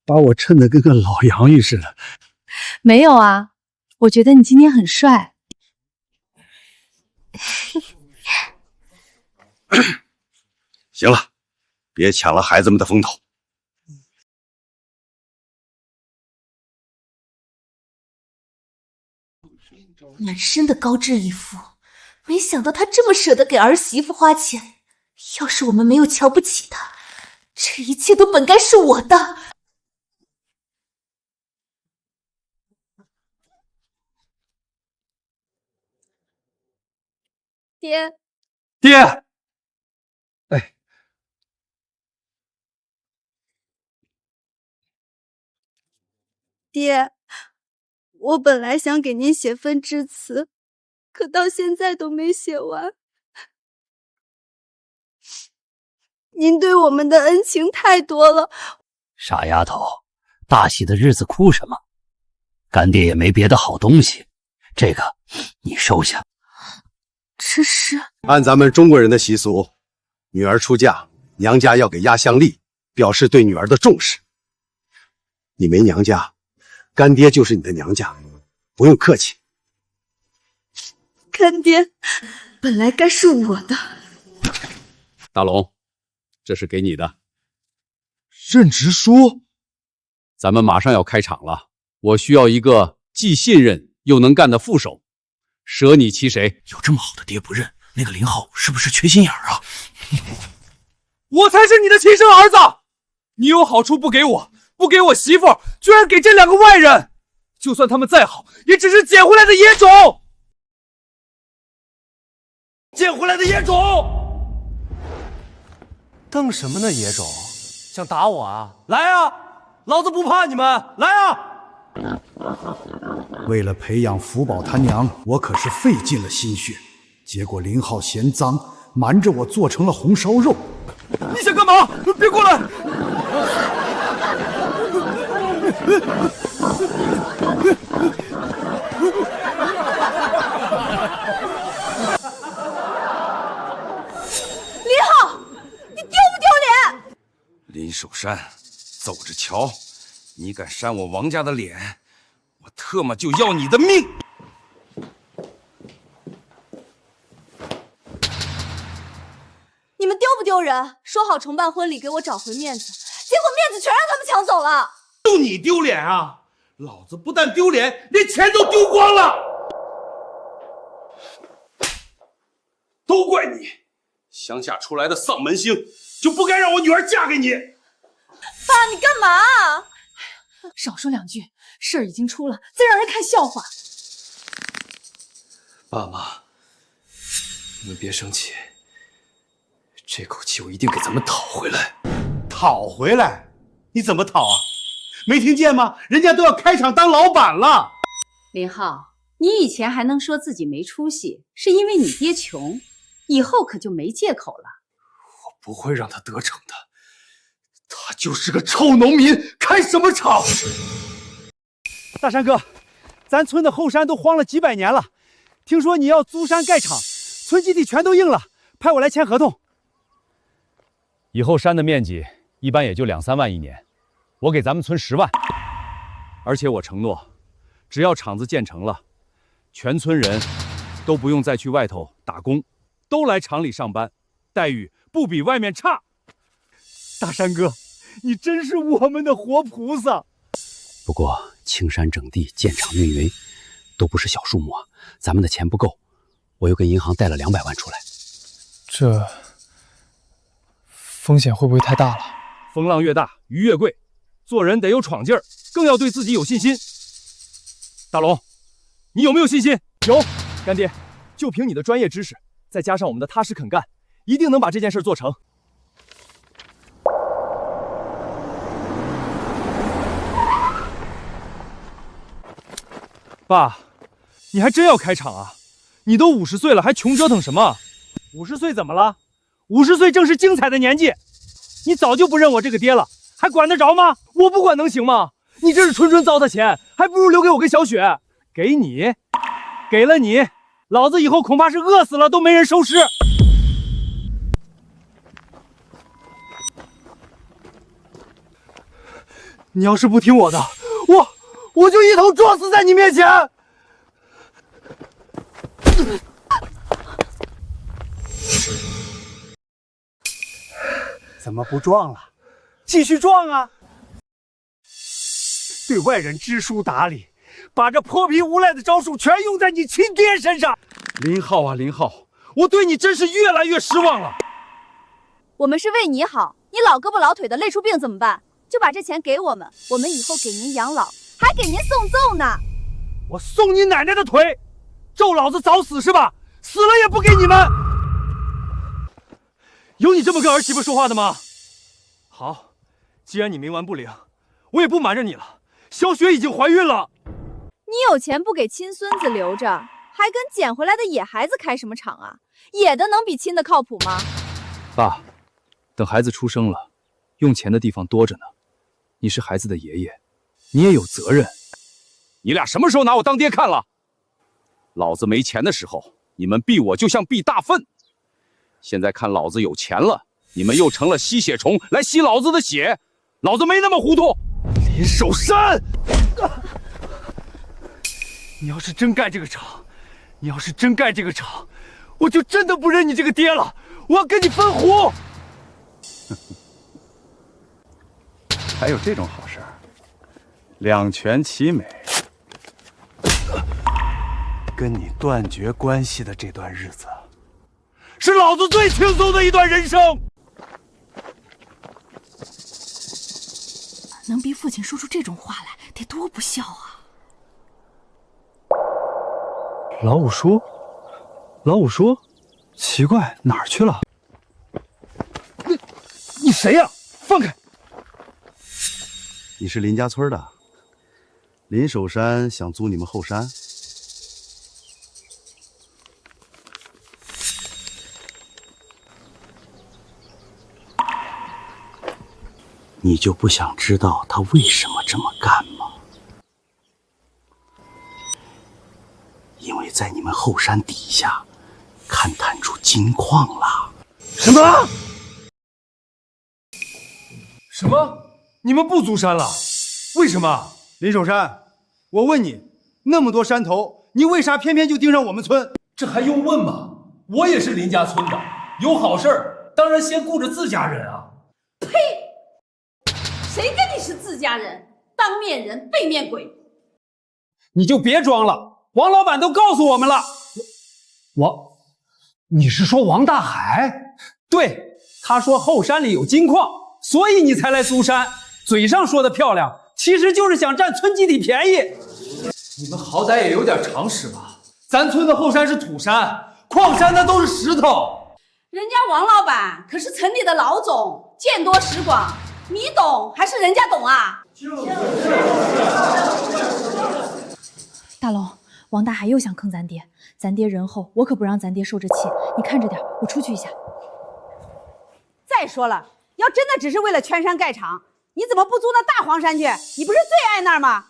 把我衬得跟个老洋芋似的。没有啊，我觉得你今天很帅。行了，别抢了孩子们的风头。满身的高质衣服，没想到他这么舍得给儿媳妇花钱。要是我们没有瞧不起他，这一切都本该是我的。爹，哎，爹，我本来想给您写份致辞，可到现在都没写完。您对我们的恩情太多了。傻丫头，大喜的日子哭什么？干爹也没别的好东西，这个你收下。这是按咱们中国人的习俗，女儿出嫁，娘家要给压箱粒，表示对女儿的重视。你没娘家，干爹就是你的娘家，不用客气。干爹，本来该是我的。大龙，这是给你的任职书。咱们马上要开厂了，我需要一个既信任又能干的副手，舍你其谁？有这么好的爹不认，那个林浩是不是缺心眼儿啊？我才是你的亲生儿子，你有好处不给我，不给我媳妇，居然给这2个外人，就算他们再好，也只是捡回来的野种，捡回来的野种。瞪什么呢，野种？想打我啊？来啊！老子不怕你们，来啊！为了培养福宝他娘，我可是费尽了心血。结果林浩嫌脏，瞒着我做成了红烧肉。你想干嘛？别过来！林浩，你丢不丢脸？林守山，走着瞧！你敢扇我王家的脸，我特么就要你的命！你们丢不丢人？说好重办婚礼，给我找回面子，结果面子全让他们抢走了。就你丢脸啊！老子不但丢脸，连钱都丢光了。都怪你，乡下出来的丧门星，就不该让我女儿嫁给你。爸，你干嘛？少说2句，事儿已经出了，再让人看笑话。爸妈，你们别生气，这口气我一定给咱们讨回来。讨回来？你怎么讨啊？没听见吗？人家都要开厂当老板了。林浩，你以前还能说自己没出息，是因为你爹穷，以后可就没借口了。我不会让他得逞的，他就是个臭农民，开什么厂？大山哥，咱村的后山都荒了几百年了，听说你要租山盖厂，村集体全都应了，派我来签合同。以后山的面积一般也就2、3万一年，我给咱们村10万，而且我承诺，只要厂子建成了，全村人都不用再去外头打工，都来厂里上班，待遇不比外面差。大山哥，你真是我们的活菩萨。不过青山整地、建厂运维，都不是小数目啊，咱们的钱不够，我又跟银行贷了200万出来。这风险会不会太大了？风浪越大，鱼越贵，做人得有闯劲儿，更要对自己有信心。大龙，你有没有信心？有，干爹，就凭你的专业知识，再加上我们的踏实肯干，一定能把这件事做成。爸，你还真要开厂啊？你都50岁了，还穷折腾什么？50岁怎么了？50岁正是精彩的年纪。你早就不认我这个爹了，还管得着吗？我不管能行吗？你这是纯纯糟蹋钱，还不如留给我跟小雪。给你，给了你，老子以后恐怕是饿死了都没人收尸。你要是不听我的，我就一头撞死在你面前！怎么不撞了？继续撞啊！对外人知书达理，把这泼皮无赖的招数全用在你亲爹身上。林浩啊，林浩，我对你真是越来越失望了。我们是为你好，你老胳膊老腿的累出病怎么办？就把这钱给我们，我们以后给您养老，还给您送粽呢。我送你奶奶的腿，咒老子早死是吧？死了也不给你们。有你这么跟儿媳妇说话的吗？好，既然你冥顽不灵，我也不瞒着你了。小雪已经怀孕了。你有钱不给亲孙子留着，还跟捡回来的野孩子开什么厂啊？野的能比亲的靠谱吗？爸，等孩子出生了，用钱的地方多着呢。你是孩子的爷爷，你也有责任。你俩什么时候拿我当爹看了？老子没钱的时候，你们避我就像避大粪。现在看老子有钱了，你们又成了吸血虫来吸老子的血。老子没那么糊涂。林守山，你要是真盖这个厂，我就真的不认你这个爹了，我要跟你分壶。还有这种好事儿，两全其美。跟你断绝关系的这段日子，是老子最轻松的一段人生。能逼父亲说出这种话来，得多不孝啊！老五叔，奇怪，哪儿去了？你谁呀？放开！你是林家村的，林守山想租你们后山。你就不想知道他为什么这么干吗？因为在你们后山底下勘探出金矿了。什么？什么？你们不租山了？为什么？林守山，我问你，那么多山头，你为啥偏偏就盯上我们村？这还用问吗？我也是林家村的，有好事儿当然先顾着自家人啊。呸！谁跟你是自家人？当面人，背面鬼！你就别装了，王老板都告诉我们了。你是说王大海？对，他说后山里有金矿，所以你才来租山。嘴上说的漂亮，其实就是想占村集体便宜。你们好歹也有点常识吧？咱村的后山是土山，矿山那都是石头。人家王老板可是城里的老总，见多识广，你懂还是人家懂啊？大龙，王大海又想坑咱爹，咱爹人厚，我可不让咱爹受这气。你看着点，我出去一下。再说了，要真的只是为了圈山盖厂，你怎么不租那大黄山去？你不是最爱那儿吗？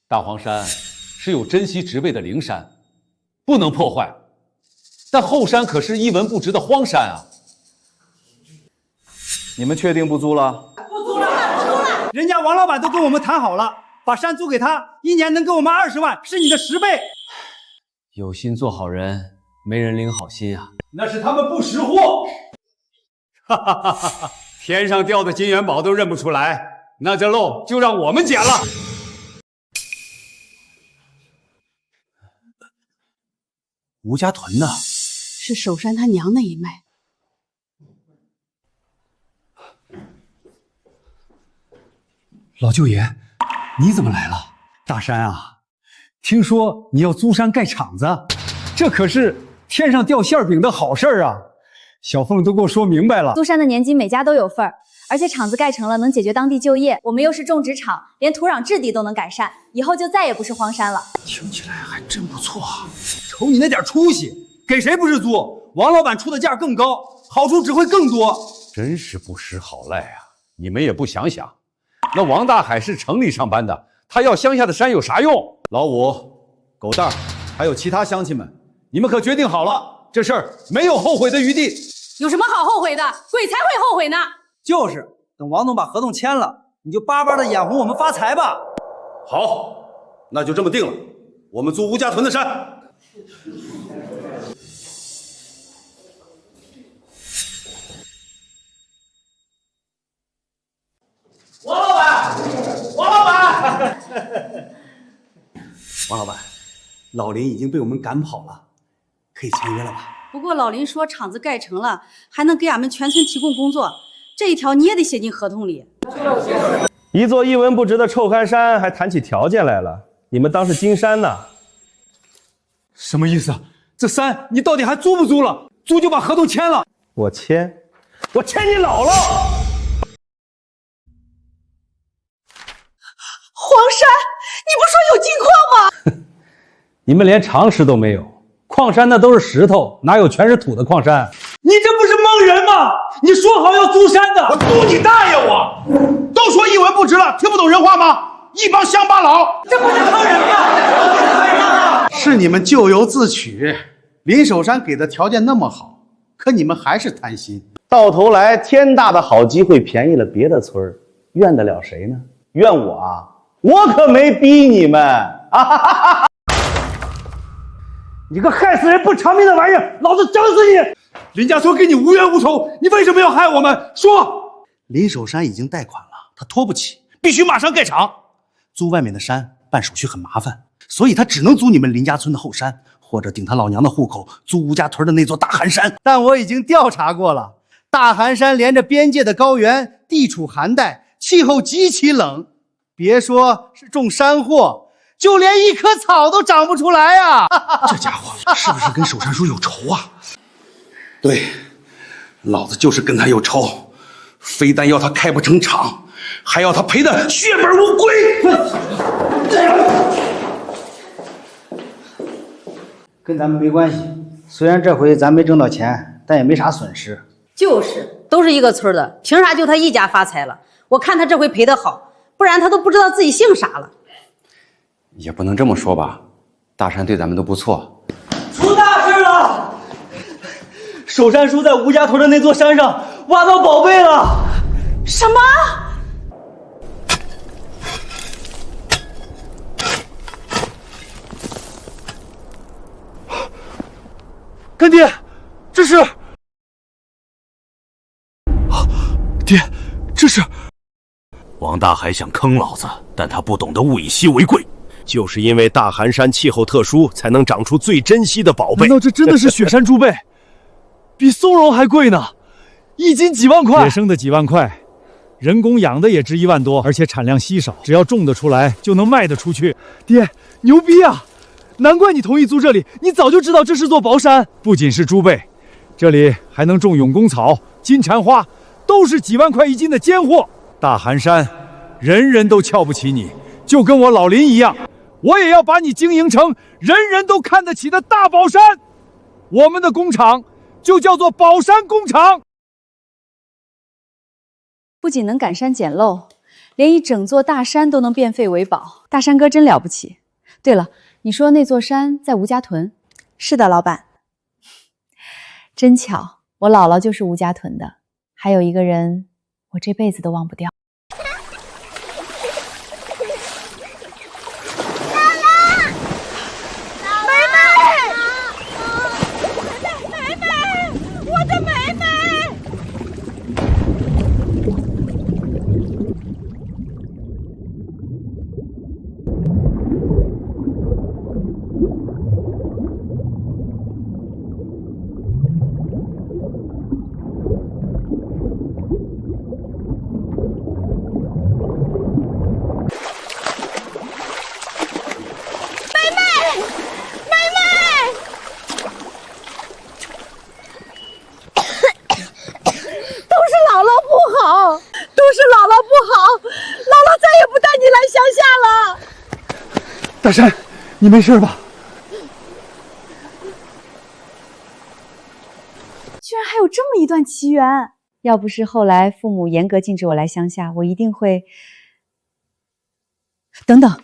大黄山是有珍稀植被的灵山，不能破坏。但后山可是一文不值的荒山啊！你们确定不租了？不租了，不租了！人家王老板都跟我们谈好了，把山租给他，1年能给我们20万，是你的10倍。有心做好人，没人领好心啊！那是他们不识货。哈哈哈哈！天上掉的金元宝都认不出来，那这漏就让我们捡了。吴家屯呢？是守山他娘那一脉。老舅爷，你怎么来了？大山啊，听说你要租山盖厂子，这可是天上掉馅饼的好事儿啊！小凤都给我说明白了。租山的年金每家都有份儿，而且厂子盖成了能解决当地就业。我们又是种植场，连土壤质地都能改善，以后就再也不是荒山了。听起来还真不错啊！瞅你那点出息，给谁不是租？王老板出的价更高，好处只会更多。真是不识好赖啊！你们也不想想。那王大海是城里上班的，他要乡下的山有啥用？老五、狗蛋儿，还有其他乡亲们，你们可决定好了，这事儿没有后悔的余地。有什么好后悔的？鬼才会后悔呢！就是，等王总把合同签了，你就巴巴的眼红我们发财吧。好，那就这么定了，我们租吴家屯的山。王老板，王老板，王老板，老林已经被我们赶跑了，可以签约了吧？不过老林说厂子盖成了，还能给俺们全村提供工作，这一条你也得写进合同里。一座一文不值的臭憨山还谈起条件来了，你们当是金山呢？什么意思？这山你到底还租不租了？租就把合同签了。我签你姥姥！黄山，你不说有金矿吗？你们连常识都没有，矿山那都是石头，哪有全是土的矿山？你这不是蒙人吗？你说好要租山的，我租你大爷！我都说一文不值了，听不懂人话吗？一帮乡巴佬，这不是坑人吗？是你们咎由自取。林守山给的条件那么好，可你们还是贪心，到头来天大的好机会便宜了别的村儿，怨得了谁呢？怨我啊！我可没逼你们啊！你个害死人不偿命的玩意儿，老子整死你！林家村跟你无冤无仇，你为什么要害我们？说！林守山已经贷款了，他拖不起，必须马上盖厂。租外面的山办手续很麻烦，所以他只能租你们林家村的后山，或者顶他老娘的户口租吴家屯的那座大寒山。但我已经调查过了，大寒山连着边界的高原，地处寒带，气候极其冷，别说是种山货，就连一棵草都长不出来啊！这家伙是不是跟守山叔有仇啊？对，老子就是跟他有仇，非但要他开不成厂，还要他赔得血本无归。跟咱们没关系，虽然这回咱没挣到钱，但也没啥损失。就是，都是一个村的，凭啥就他一家发财了？我看他这回赔得好，不然他都不知道自己姓啥了。也不能这么说吧，大山对咱们都不错。出大事了！守山叔在吴家屯的那座山上挖到宝贝了。什么？干爹，这是……爹，这是……王大海想坑老子，但他不懂得物以稀为贵，就是因为大寒山气候特殊，才能长出最珍稀的宝贝。难道这真的是雪山猪背？比松茸还贵呢，1斤几万块。野生的几万块，人工养的也值1万多，而且产量稀少，只要种得出来就能卖得出去。爹，牛逼啊！难怪你同意租这里，你早就知道这是座宝山。不仅是猪背，这里还能种永公草、金蝉花，都是几万块1斤的尖货。大寒山，人人都瞧不起你，就跟我老林一样，我也要把你经营成人人都看得起的大宝山。我们的工厂就叫做宝山工厂。不仅能赶山捡漏，连一整座大山都能变废为宝。大山哥真了不起。对了，你说那座山在吴家屯？是的，老板。真巧，我姥姥就是吴家屯的。还有一个人，我这辈子都忘不掉。大山，你没事吧？居然还有这么一段奇缘！要不是后来父母严格禁止我来乡下，我一定会……等等，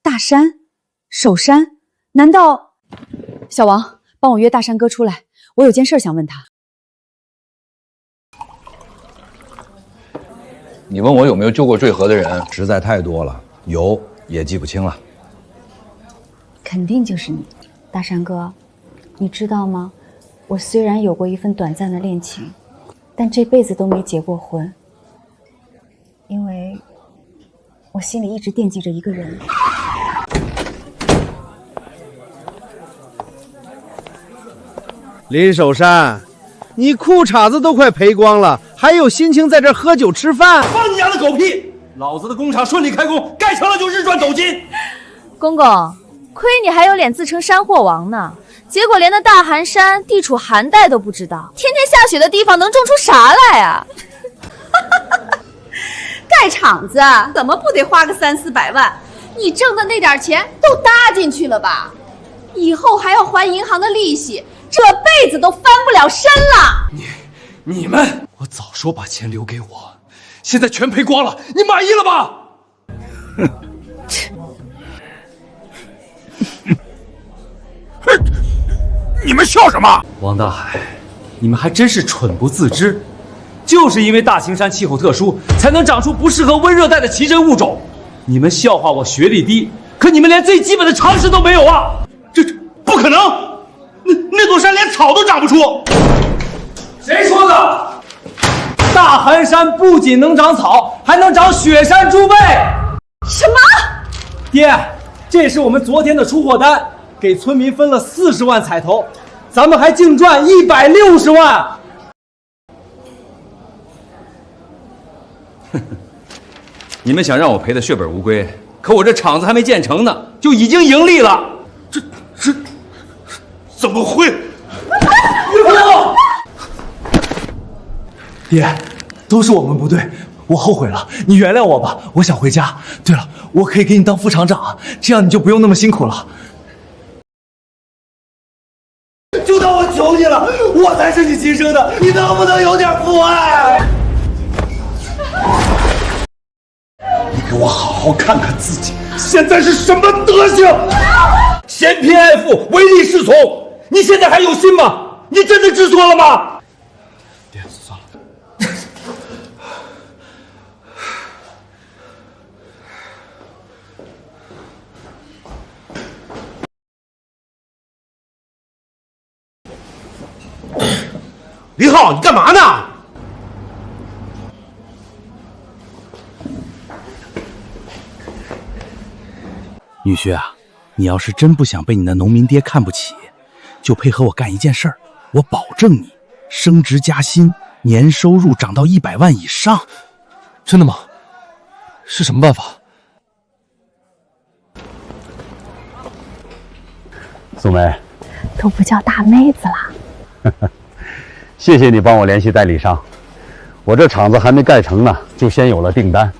大山、守山，难道……小王，帮我约大山哥出来，我有件事想问他。你问我有没有救过坠河的人，实在太多了，有也记不清了。肯定就是你，大山哥，你知道吗？我虽然有过一份短暂的恋情，但这辈子都没结过婚，因为我心里一直惦记着一个人。林守山，你裤衩子都快赔光了，还有心情在这喝酒吃饭？放你丫的狗屁！老子的工厂顺利开工，盖成了就日赚斗金。公公，亏你还有脸自称山货王呢，结果连那大寒山地处寒带都不知道，天天下雪的地方能种出啥来啊？盖厂子怎么不得花个300-400万？你挣的那点钱都搭进去了吧？以后还要还银行的利息，这辈子都翻不了身了。你们，我早说把钱留给我，现在全赔光了，你满意了吧？你们笑什么？王大海，你们还真是蠢不自知。就是因为大青山气候特殊，才能长出不适合温热带的奇珍物种。你们笑话我学历低，可你们连最基本的常识都没有啊！这不可能！那座山连草都长不出。谁说的？大寒山不仅能长草，还能长雪山猪背。什么？爹，这是我们昨天的出货单，给村民分了40万彩头，咱们还净赚160万。你们想让我赔得血本无归，可我这厂子还没建成呢，就已经盈利了。这怎么会？爹，都是我们不对，我后悔了，你原谅我吧，我想回家。对了，我可以给你当副厂长，这样你就不用那么辛苦了。就当我求你了，我才是你亲生的，你能不能有点父爱？你给我好好看看自己，现在是什么德行？嫌贫爱富，唯利是从，你现在还有心吗？你真的知错了吗？爹，算了。林浩，你干嘛呢？女婿啊，你要是真不想被你的农民爹看不起，就配合我干一件事儿，我保证你升职加薪，年收入涨到100万以上。真的吗？是什么办法？苏梅，都不叫大妹子了。谢谢你帮我联系代理商，我这厂子还没盖成呢，就先有了订单，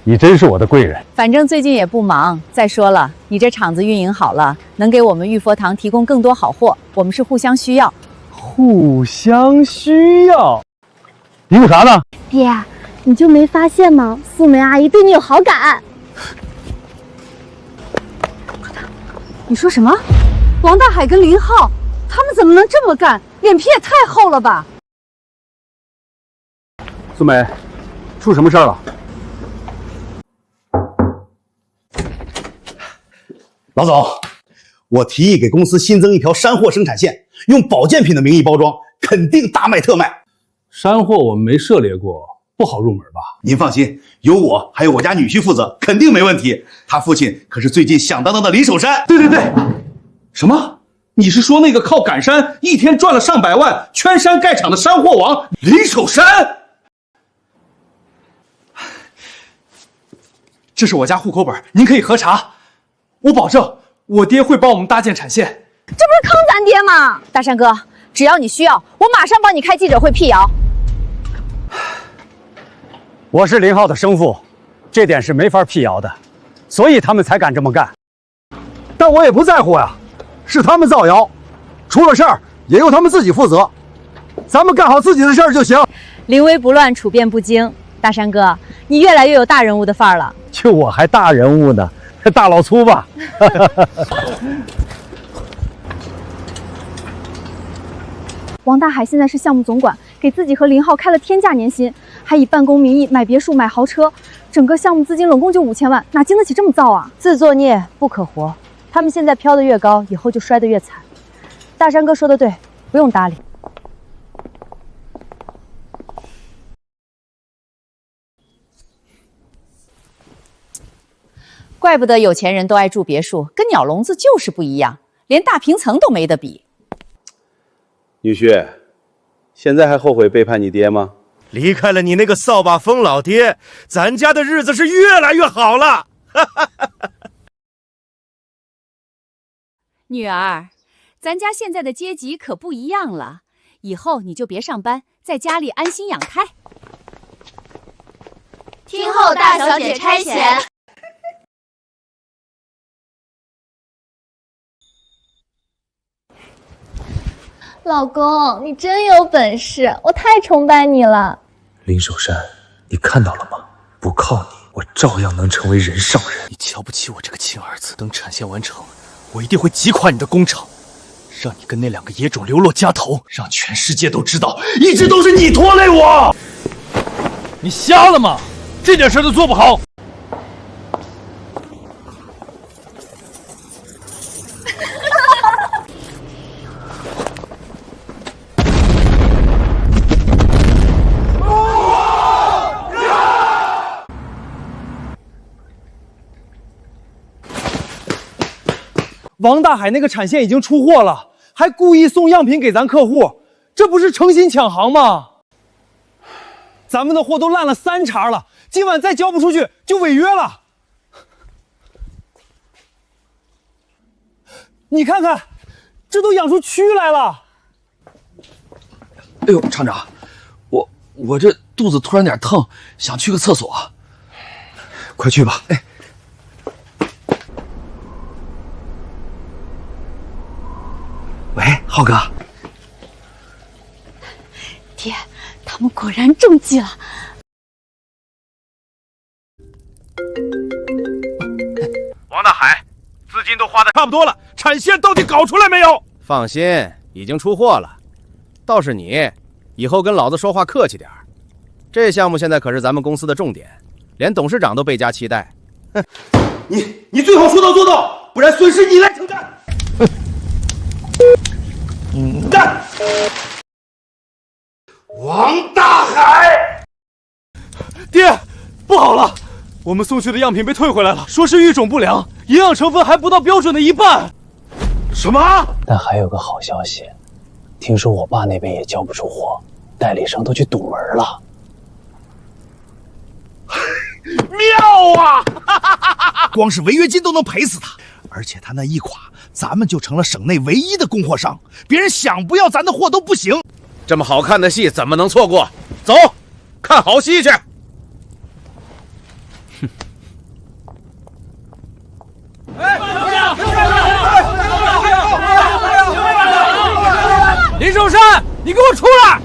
你真是我的贵人。反正最近也不忙。再说了，你这厂子运营好了，能给我们玉佛堂提供更多好货，我们是互相需要。互相需要？你有啥呢？爹，你就没发现吗？素梅阿姨对你有好感。你说什么？王大海跟林浩，他们怎么能这么干？脸皮也太厚了吧！苏梅，出什么事儿了？老总，我提议给公司新增一条山货生产线，用保健品的名义包装，肯定大卖特卖。山货我们没涉猎过，不好入门吧？您放心，有我还有我家女婿负责，肯定没问题。他父亲可是最近响当当的林守山。对对对，什么？你是说那个靠赶山一天赚了上百万、圈山盖厂的山货王林守山？这是我家户口本，您可以核查。我保证，我爹会帮我们搭建产线。这不是坑咱爹吗？大山哥，只要你需要，我马上帮你开记者会辟谣。我是林浩的生父，这点是没法辟谣的，所以他们才敢这么干。但我也不在乎呀，是他们造谣，出了事儿也由他们自己负责，咱们干好自己的事儿就行。临危不乱，处变不惊。大山哥，你越来越有大人物的范儿了。就我还大人物呢，大老粗吧。王大海现在是项目总管，给自己和林浩开了天价年薪，还以办公名义买别墅、买豪车，整个项目资金拢共就5000万，哪经得起这么造啊？自作孽不可活，他们现在飘得越高，以后就摔得越惨。大山哥说的对，不用搭理。怪不得有钱人都爱住别墅，跟鸟笼子就是不一样，连大平层都没得比。女婿，现在还后悔背叛你爹吗？离开了你那个扫把疯老爹，咱家的日子是越来越好了。女儿，咱家现在的阶级可不一样了，以后你就别上班，在家里安心养胎。听候大小姐差遣。老公，你真有本事，我太崇拜你了。林守山，你看到了吗？不靠你，我照样能成为人上人。你瞧不起我这个亲儿子，等产线完成，我一定会击垮你的工厂，让你跟那2个野种流落街头，让全世界都知道，一直都是你拖累我。你瞎了吗？这点事都做不好。王大海那个产线已经出货了，还故意送样品给咱客户，这不是诚心抢行吗？咱们的货都烂了3茬了，今晚再交不出去就违约了。你看看，这都养出蛆来了。哎呦，厂长，我这肚子突然点疼，想去个厕所。快去吧。哎。喂，浩哥。爹，他们果然中计了。王大海，资金都花的差不多了，产线到底搞出来没有？放心，已经出货了。倒是你，以后跟老子说话客气点儿。这项目现在可是咱们公司的重点，连董事长都倍加期待。哼，你最好说到做到，不然损失你来承担。干！王大海，爹，不好了，我们送去的样品被退回来了，说是育种不良，营养成分还不到标准的1半。什么？但还有个好消息，听说我爸那边也交不出货，代理商都去堵门了。妙啊！光是违约金都能赔死他，而且他那一垮，咱们就成了省内唯一的供货商，别人想不要咱的货都不行。这么好看的戏怎么能错过？走，看好戏去。林守山，你给我出来！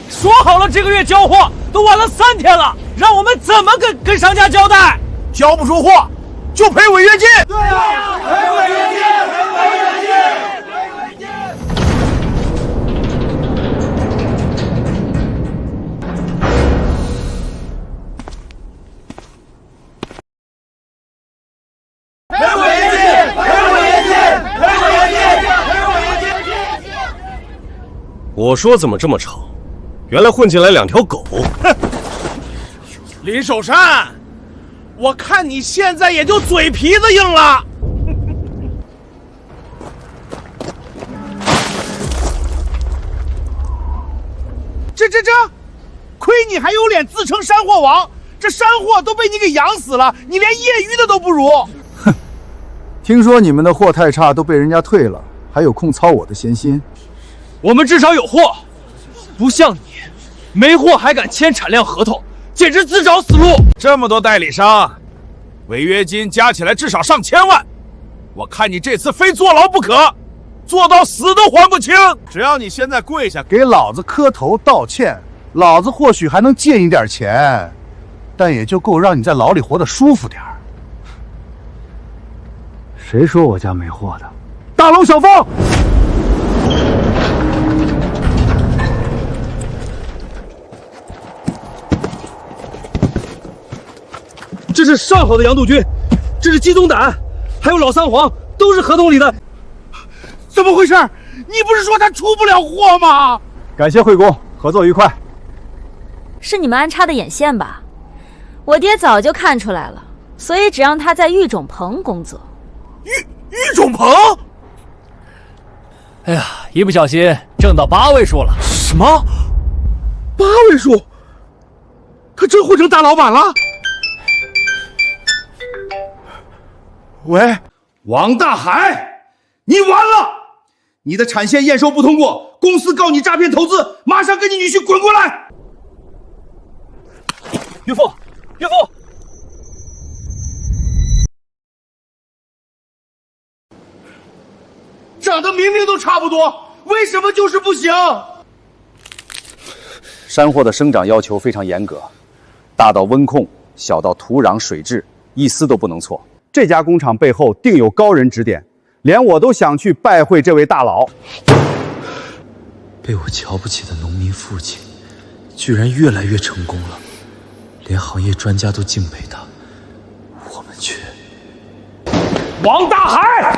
说好了这个月交货，都晚了3天了，让我们怎么跟商家交代？交不出货就赔违约金。对呀，赔违约金，赔违约金。赔违约金，赔违约金，赔违约金，赔违约金。我说怎么这么丑？原来混进来2条狗。哼！林守山，我看你现在也就嘴皮子硬了。这，亏你还有脸自称山货王，这山货都被你给养死了，你连业余的都不如。哼，听说你们的货太差，都被人家退了，还有空操我的闲心？我们至少有货，不像你，没货还敢签产量合同，简直自找死路。这么多代理商，违约金加起来至少上千万，我看你这次非坐牢不可，坐到死都还不清。只要你现在跪下给老子磕头道歉，老子或许还能借你点钱，但也就够让你在牢里活得舒服点儿。谁说我家没货的？大龙小凤，这是上好的羊肚菌，这是鸡枞胆，还有老三黄，都是合同里的。怎么回事？你不是说他出不了货吗？感谢惠公，合作愉快。是你们安插的眼线吧？我爹早就看出来了，所以只让他在育种棚工作。育种棚？哎呀，一不小心挣到8位数了。什么？8位数？他真混成大老板了？喂，王大海，你完了！你的产线验收不通过，公司告你诈骗投资，马上跟你女婿滚过来！岳父，岳父！长得明明都差不多，为什么就是不行？山货的生长要求非常严格，大到温控，小到土壤水质，一丝都不能错。这家工厂背后定有高人指点，连我都想去拜会这位大佬。被我瞧不起的农民父亲，居然越来越成功了，连行业专家都敬佩他，我们却……王大海，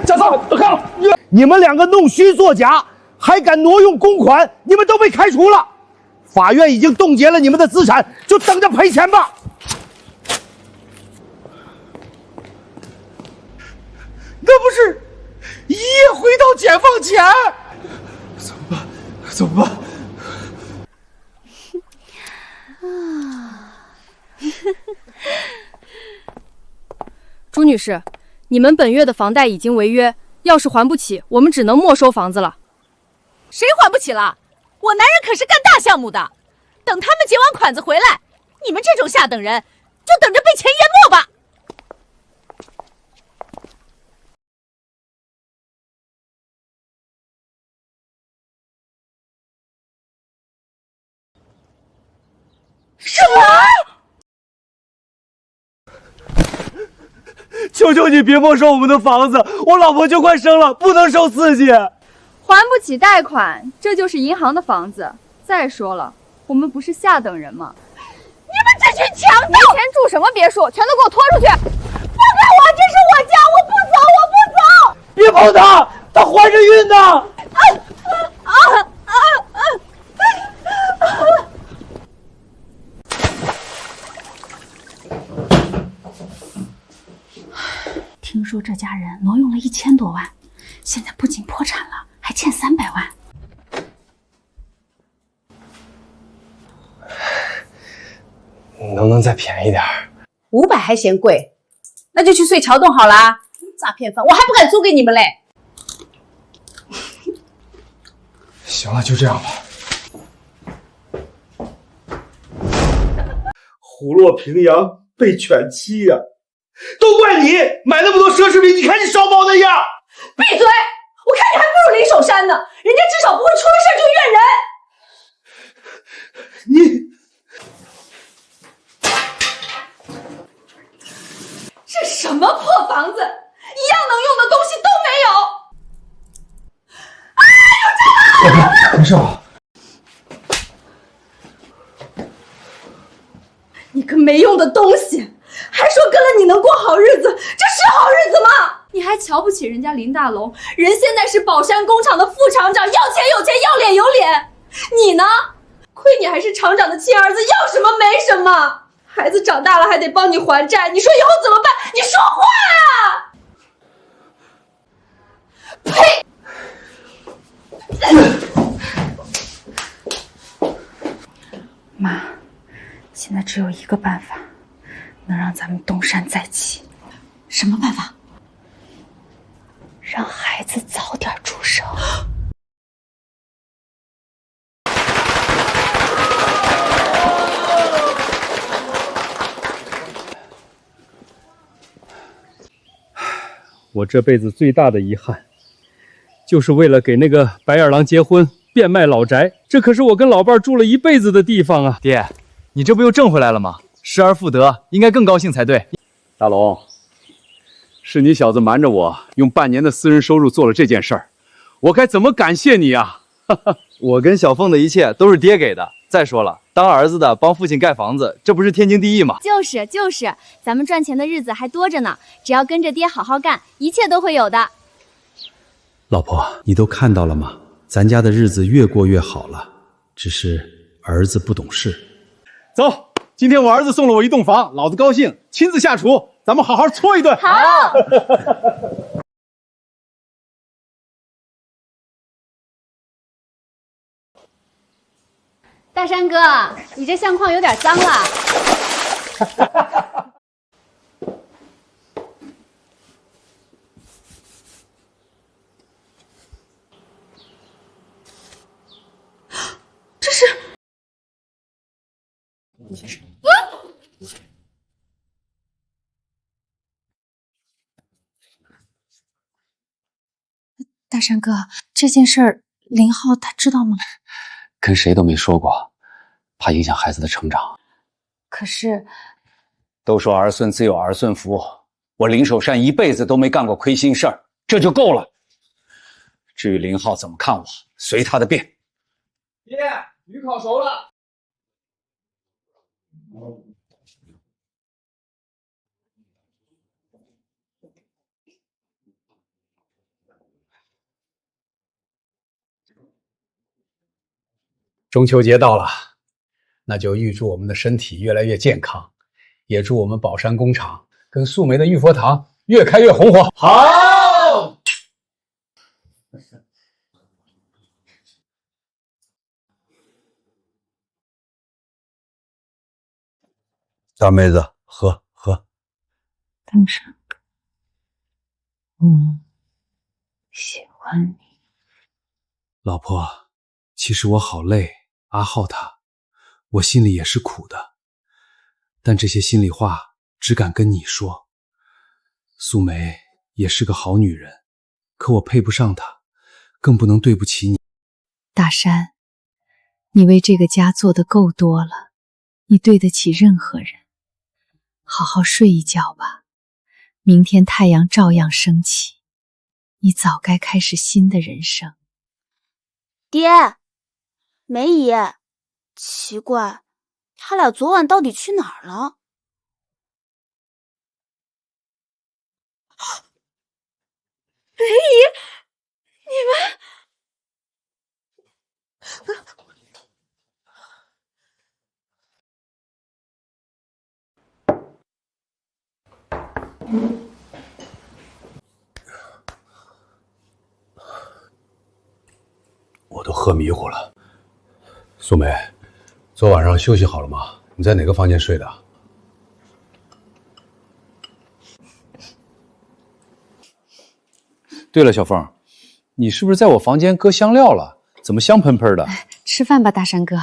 家长，看了，你们两个弄虚作假，还敢挪用公款，你们都被开除了。法院已经冻结了你们的资产，就等着赔钱吧。那不是一夜回到解放前？怎么办？怎么办？朱女士，你们本月的房贷已经违约，要是还不起，我们只能没收房子了。谁还不起了？我男人可是干大项目的，等他们结完款子回来，你们这种下等人就等着被钱淹没吧。什么？求求你别没收我们的房子，我老婆就快生了，不能受刺激。还不起贷款，这就是银行的房子。再说了，我们不是下等人吗？你们这群强盗！没钱住什么别墅？全都给我拖出去！放开我，这是我家，我不走，我不走！别碰她，她怀着孕呢。听说这家人挪用了1000多万，现在不仅破产了，还欠300万。能不能再便宜点500还嫌贵，那就去睡桥洞好啦。诈骗犯，我还不敢租给你们嘞。行了，就这样吧。虎落平阳被犬欺呀！都怪你买那么多奢侈品，你看你烧包那样。闭嘴！我看你还不如林守山呢，人家至少不会出了事就怨人。你这什么破房子，一样能用的东西都没有。啊！有蟑螂！没事吧？你个没用的东西，还说跟了你能过好日子，这是好日子吗？你还瞧不起人家林大龙，人现在是宝山工厂的副厂长，要钱有钱，要脸有脸。你呢？亏你还是厂长的亲儿子，要什么没什么。孩子长大了还得帮你还债，你说以后怎么办？你说话呀！呸！妈，现在只有一个办法，能让咱们东山再起。什么办法？让孩子早点出生。我这辈子最大的遗憾，就是为了给那个白眼狼结婚，变卖老宅。这可是我跟老伴住了一辈子的地方啊！爹，你这不又挣回来了吗？失而复得，应该更高兴才对。大龙，是你小子瞒着我，用半年的私人收入做了这件事儿，我该怎么感谢你啊？我跟小凤的一切都是爹给的。再说了，当儿子的帮父亲盖房子，这不是天经地义吗？就是，咱们赚钱的日子还多着呢，只要跟着爹好好干，一切都会有的。老婆，你都看到了吗？咱家的日子越过越好了，只是儿子不懂事。走，今天我儿子送了我一栋房，老子高兴，亲自下厨，咱们好好搓一顿。好。大山哥，你这相框有点脏了。这是……大山哥，这件事儿林浩他知道吗？跟谁都没说过，怕影响孩子的成长。可是，都说儿孙自有儿孙福，我林守善一辈子都没干过亏心事儿，这就够了。至于林浩怎么看我，随他的便。爹，鱼烤熟了。中秋节到了，那就预祝我们的身体越来越健康，也祝我们宝山工厂跟素梅的玉佛堂越开越红火。好。大妹子，喝。大山哥，我喜欢你。老婆，其实我好累，阿浩他，我心里也是苦的，但这些心里话只敢跟你说。素梅也是个好女人，可我配不上她，更不能对不起你。大山，你为这个家做的够多了，你对得起任何人。好好睡一觉吧，明天太阳照样升起，你早该开始新的人生。爹，梅姨，奇怪，他俩昨晚到底去哪儿了？梅姨，你们……我都喝迷糊了。素梅，昨晚上休息好了吗？你在哪个房间睡的？对了，小凤，你是不是在我房间搁香料了？怎么香喷喷的？吃饭吧，大山哥。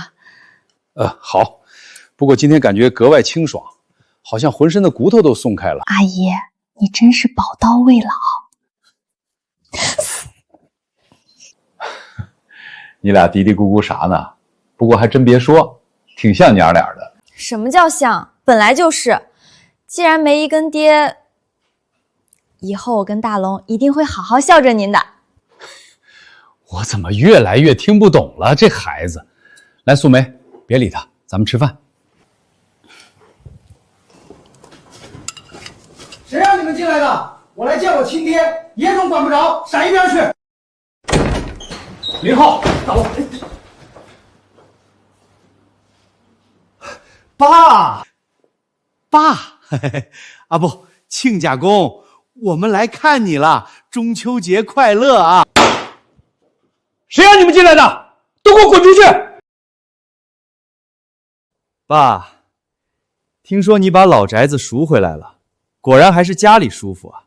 好。不过今天感觉格外清爽，好像浑身的骨头都松开了。阿姨，你真是宝刀未老。你俩嘀嘀咕咕啥呢？不过还真别说，挺像娘俩的。什么叫像？本来就是。既然梅姨跟爹，以后我跟大龙一定会好好孝顺您的。我怎么越来越听不懂了？这孩子，来，素梅，别理他，咱们吃饭。谁让你们进来的？我来见我亲爹，爷总管不着，闪一边去！林浩，大龙，爸，啊不，亲家公，我们来看你了，中秋节快乐啊！谁让你们进来的？都给我滚出去！爸，听说你把老宅子赎回来了，果然还是家里舒服啊。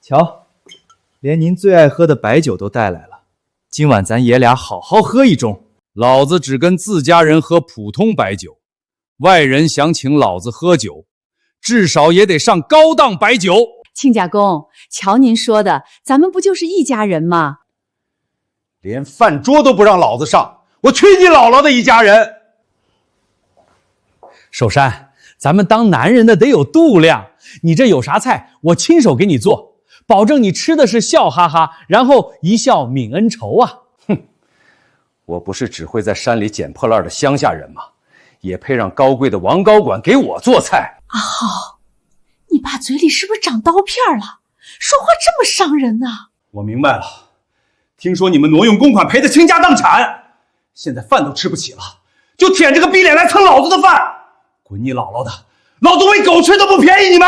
瞧，连您最爱喝的白酒都带来了，今晚咱爷俩好好喝一盅。老子只跟自家人喝普通白酒，外人想请老子喝酒，至少也得上高档白酒。亲家公，瞧您说的，咱们不就是一家人吗？连饭桌都不让老子上，我去你姥姥的一家人！守山，咱们当男人的得有度量。你这有啥菜，我亲手给你做，保证你吃的是笑哈哈，然后一笑泯恩仇啊！哼，我不是只会在山里捡破烂的乡下人吗？也配让高贵的王高管给我做菜？阿浩，你爸嘴里是不是长刀片了？说话这么伤人啊！我明白了，听说你们挪用公款赔得倾家荡产，现在饭都吃不起了，就舔着个逼脸来蹭老子的饭，滚你姥姥的！老子喂狗吃都不便宜你们！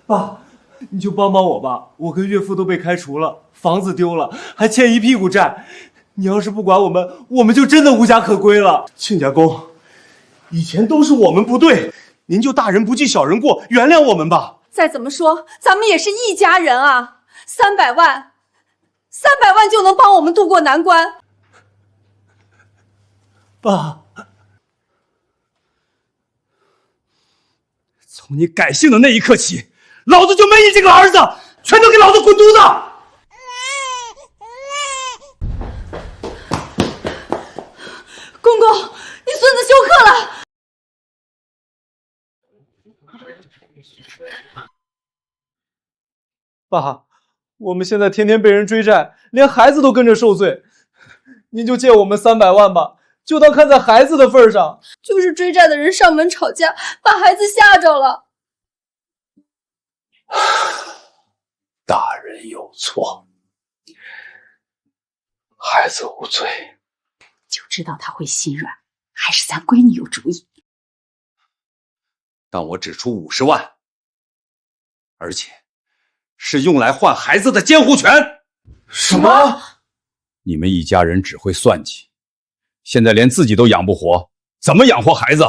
爸，你就帮帮我吧，我跟岳父都被开除了，房子丢了，还欠一屁股债。你要是不管我们，我们就真的无家可归了。亲家公，以前都是我们不对，您就大人不计小人过，原谅我们吧。再怎么说，咱们也是一家人啊！300万就能帮我们渡过难关。爸，从你改姓的那一刻起，老子就没你这个儿子，全都给老子滚犊子！公公，你孙子休克了。爸，我们现在天天被人追债，连孩子都跟着受罪，您就借我们300万吧，就当看在孩子的份上。就是追债的人上门吵架，把孩子吓着了。大人有错，孩子无罪。就知道他会心软，还是咱闺女有主意。但我只出50万，而且是用来换孩子的监护权。什么？你们一家人只会算计，现在连自己都养不活，怎么养活孩子？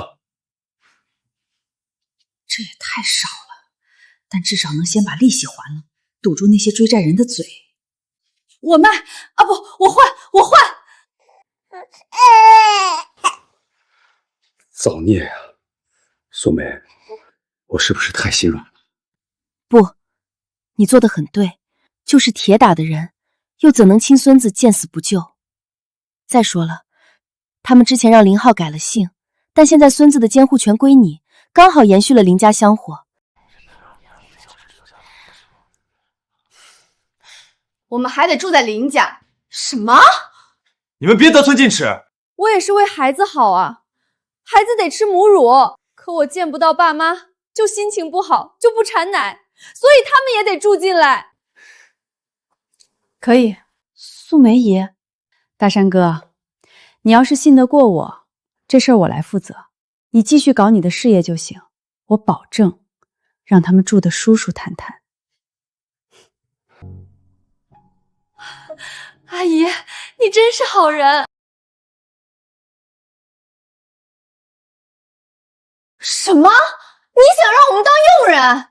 这也太少了，但至少能先把利息还了，堵住那些追债人的嘴。我卖啊，不，我换。造孽啊！素梅，我是不是太心软了？不，你做得很对，就是铁打的人，又怎能亲孙子见死不救？再说了，他们之前让林浩改了姓，但现在孙子的监护权归你，刚好延续了林家香火。我们还得住在林家。什么？你们别得寸进尺！我也是为孩子好啊，孩子得吃母乳，可我见不到爸妈，就心情不好，就不产奶，所以他们也得住进来。可以，素梅姨，大山哥，你要是信得过我，这事儿我来负责，你继续搞你的事业就行，我保证让他们住得舒舒坦坦。阿姨，你真是好人。什么？你想让我们当佣人？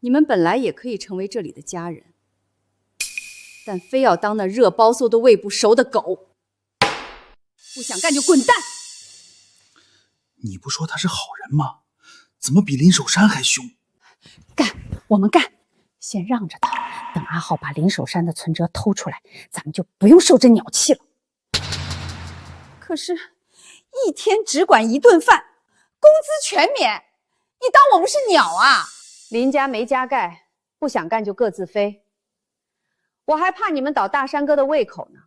你们本来也可以成为这里的家人，但非要当那热包馊都喂不熟的狗。不想干就滚蛋！你不说他是好人吗？怎么比林守山还凶？干，我们干！先让着他，等阿浩把林守山的存折偷出来，咱们就不用受这鸟气了。可是，一天只管1顿饭，工资全免，你当我们是鸟啊？林家没加盖，不想干就各自飞。我还怕你们倒大山哥的胃口呢，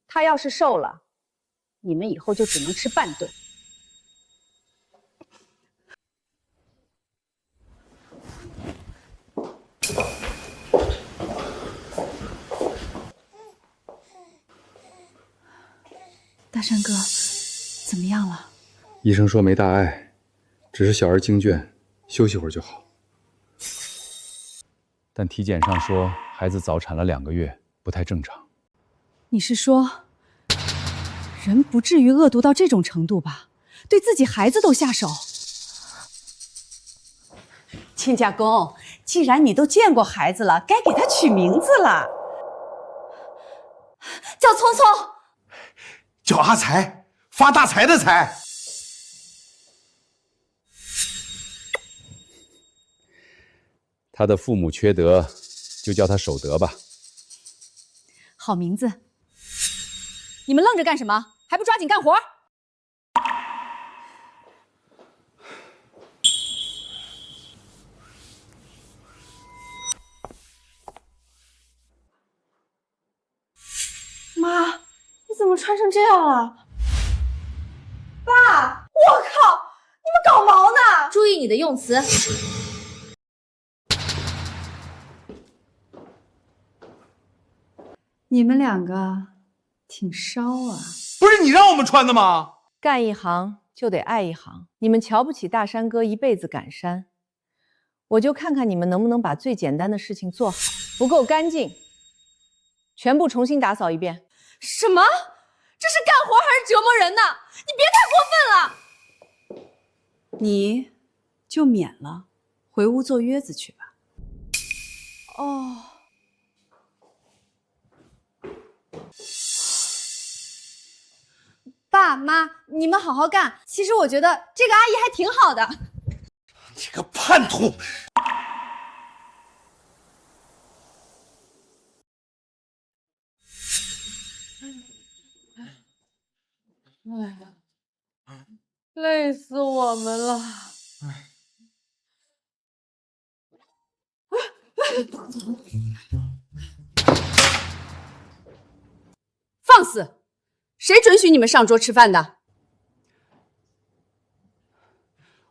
他要是瘦了，你们以后就只能吃半顿。大山哥，怎么样了？医生说没大碍，只是小儿惊倦，休息会儿就好。但体检上说孩子早产了2个月，不太正常。你是说，人不至于恶毒到这种程度吧？对自己孩子都下手？亲家公，既然你都见过孩子了，该给他取名字了。叫聪聪，叫阿财，发大财的财。他的父母缺德，就叫他守德吧。好名字。你们愣着干什么？还不抓紧干活！妈，你怎么穿成这样了？爸，我靠，你们搞毛呢？注意你的用词。你们两个挺烧啊！不是你让我们穿的吗？干一行就得爱一行。你们瞧不起大山哥一辈子赶山，我就看看你们能不能把最简单的事情做好。不够干净，全部重新打扫一遍。什么？这是干活还是折磨人呢？你别太过分了！你就免了，回屋坐月子去吧。哦。爸妈，你们好好干。其实我觉得这个阿姨还挺好的。你个叛徒！累死我们了！放肆！谁准许你们上桌吃饭的？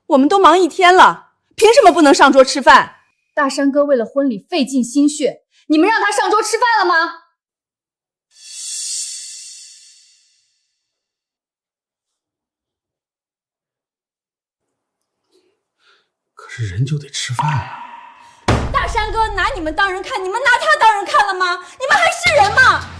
我们都忙一天了，凭什么不能上桌吃饭？大山哥为了婚礼费尽心血，你们让他上桌吃饭了吗？可是人就得吃饭啊！大山哥拿你们当人看，你们拿他当人看了吗？你们还是人吗？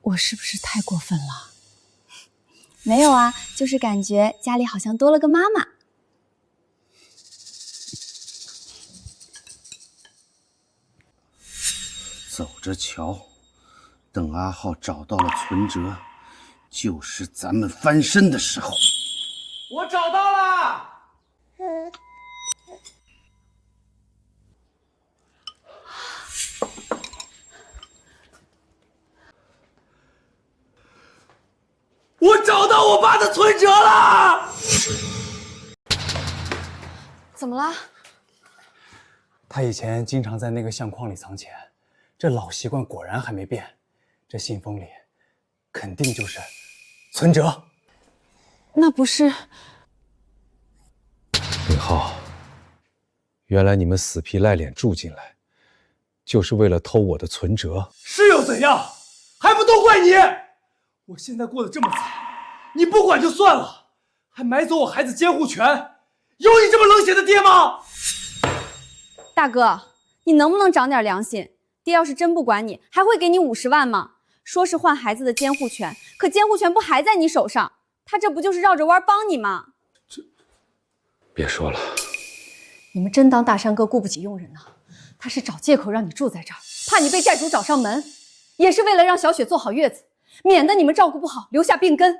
我是不是太过分了？没有啊，就是感觉家里好像多了个妈妈。走着瞧，等阿浩找到了存折，就是咱们翻身的时候。我找到了。我找到我爸的存折了！怎么了？他以前经常在那个相框里藏钱，这老习惯果然还没变。这信封里肯定就是存折。那不是……林浩，原来你们死皮赖脸住进来，就是为了偷我的存折。是又怎样？还不都怪你！我现在过得这么惨，你不管就算了，还买走我孩子监护权，有你这么冷血的爹吗？大哥，你能不能长点良心？爹要是真不管你，还会给你50万吗？说是换孩子的监护权，可监护权不还在你手上？他这不就是绕着弯帮你吗？别说了，你们真当大山哥顾不起佣人呢？他是找借口让你住在这儿，怕你被债主找上门，也是为了让小雪坐好月子，免得你们照顾不好留下病根。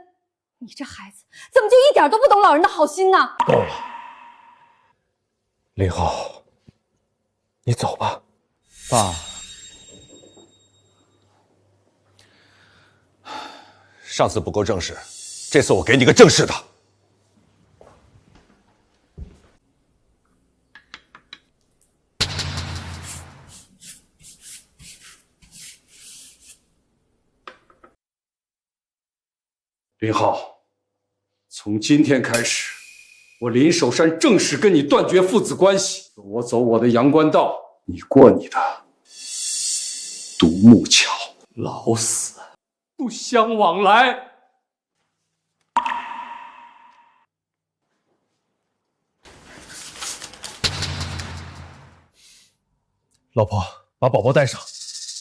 你这孩子怎么就一点都不懂老人的好心呢？够了，林浩，你走吧。爸，上次不够正式，这次我给你个正式的。林浩，从今天开始，我林守山正式跟你断绝父子关系。我走我的阳关道，你过你的独木桥。老死不相往来。老婆，把宝宝带上，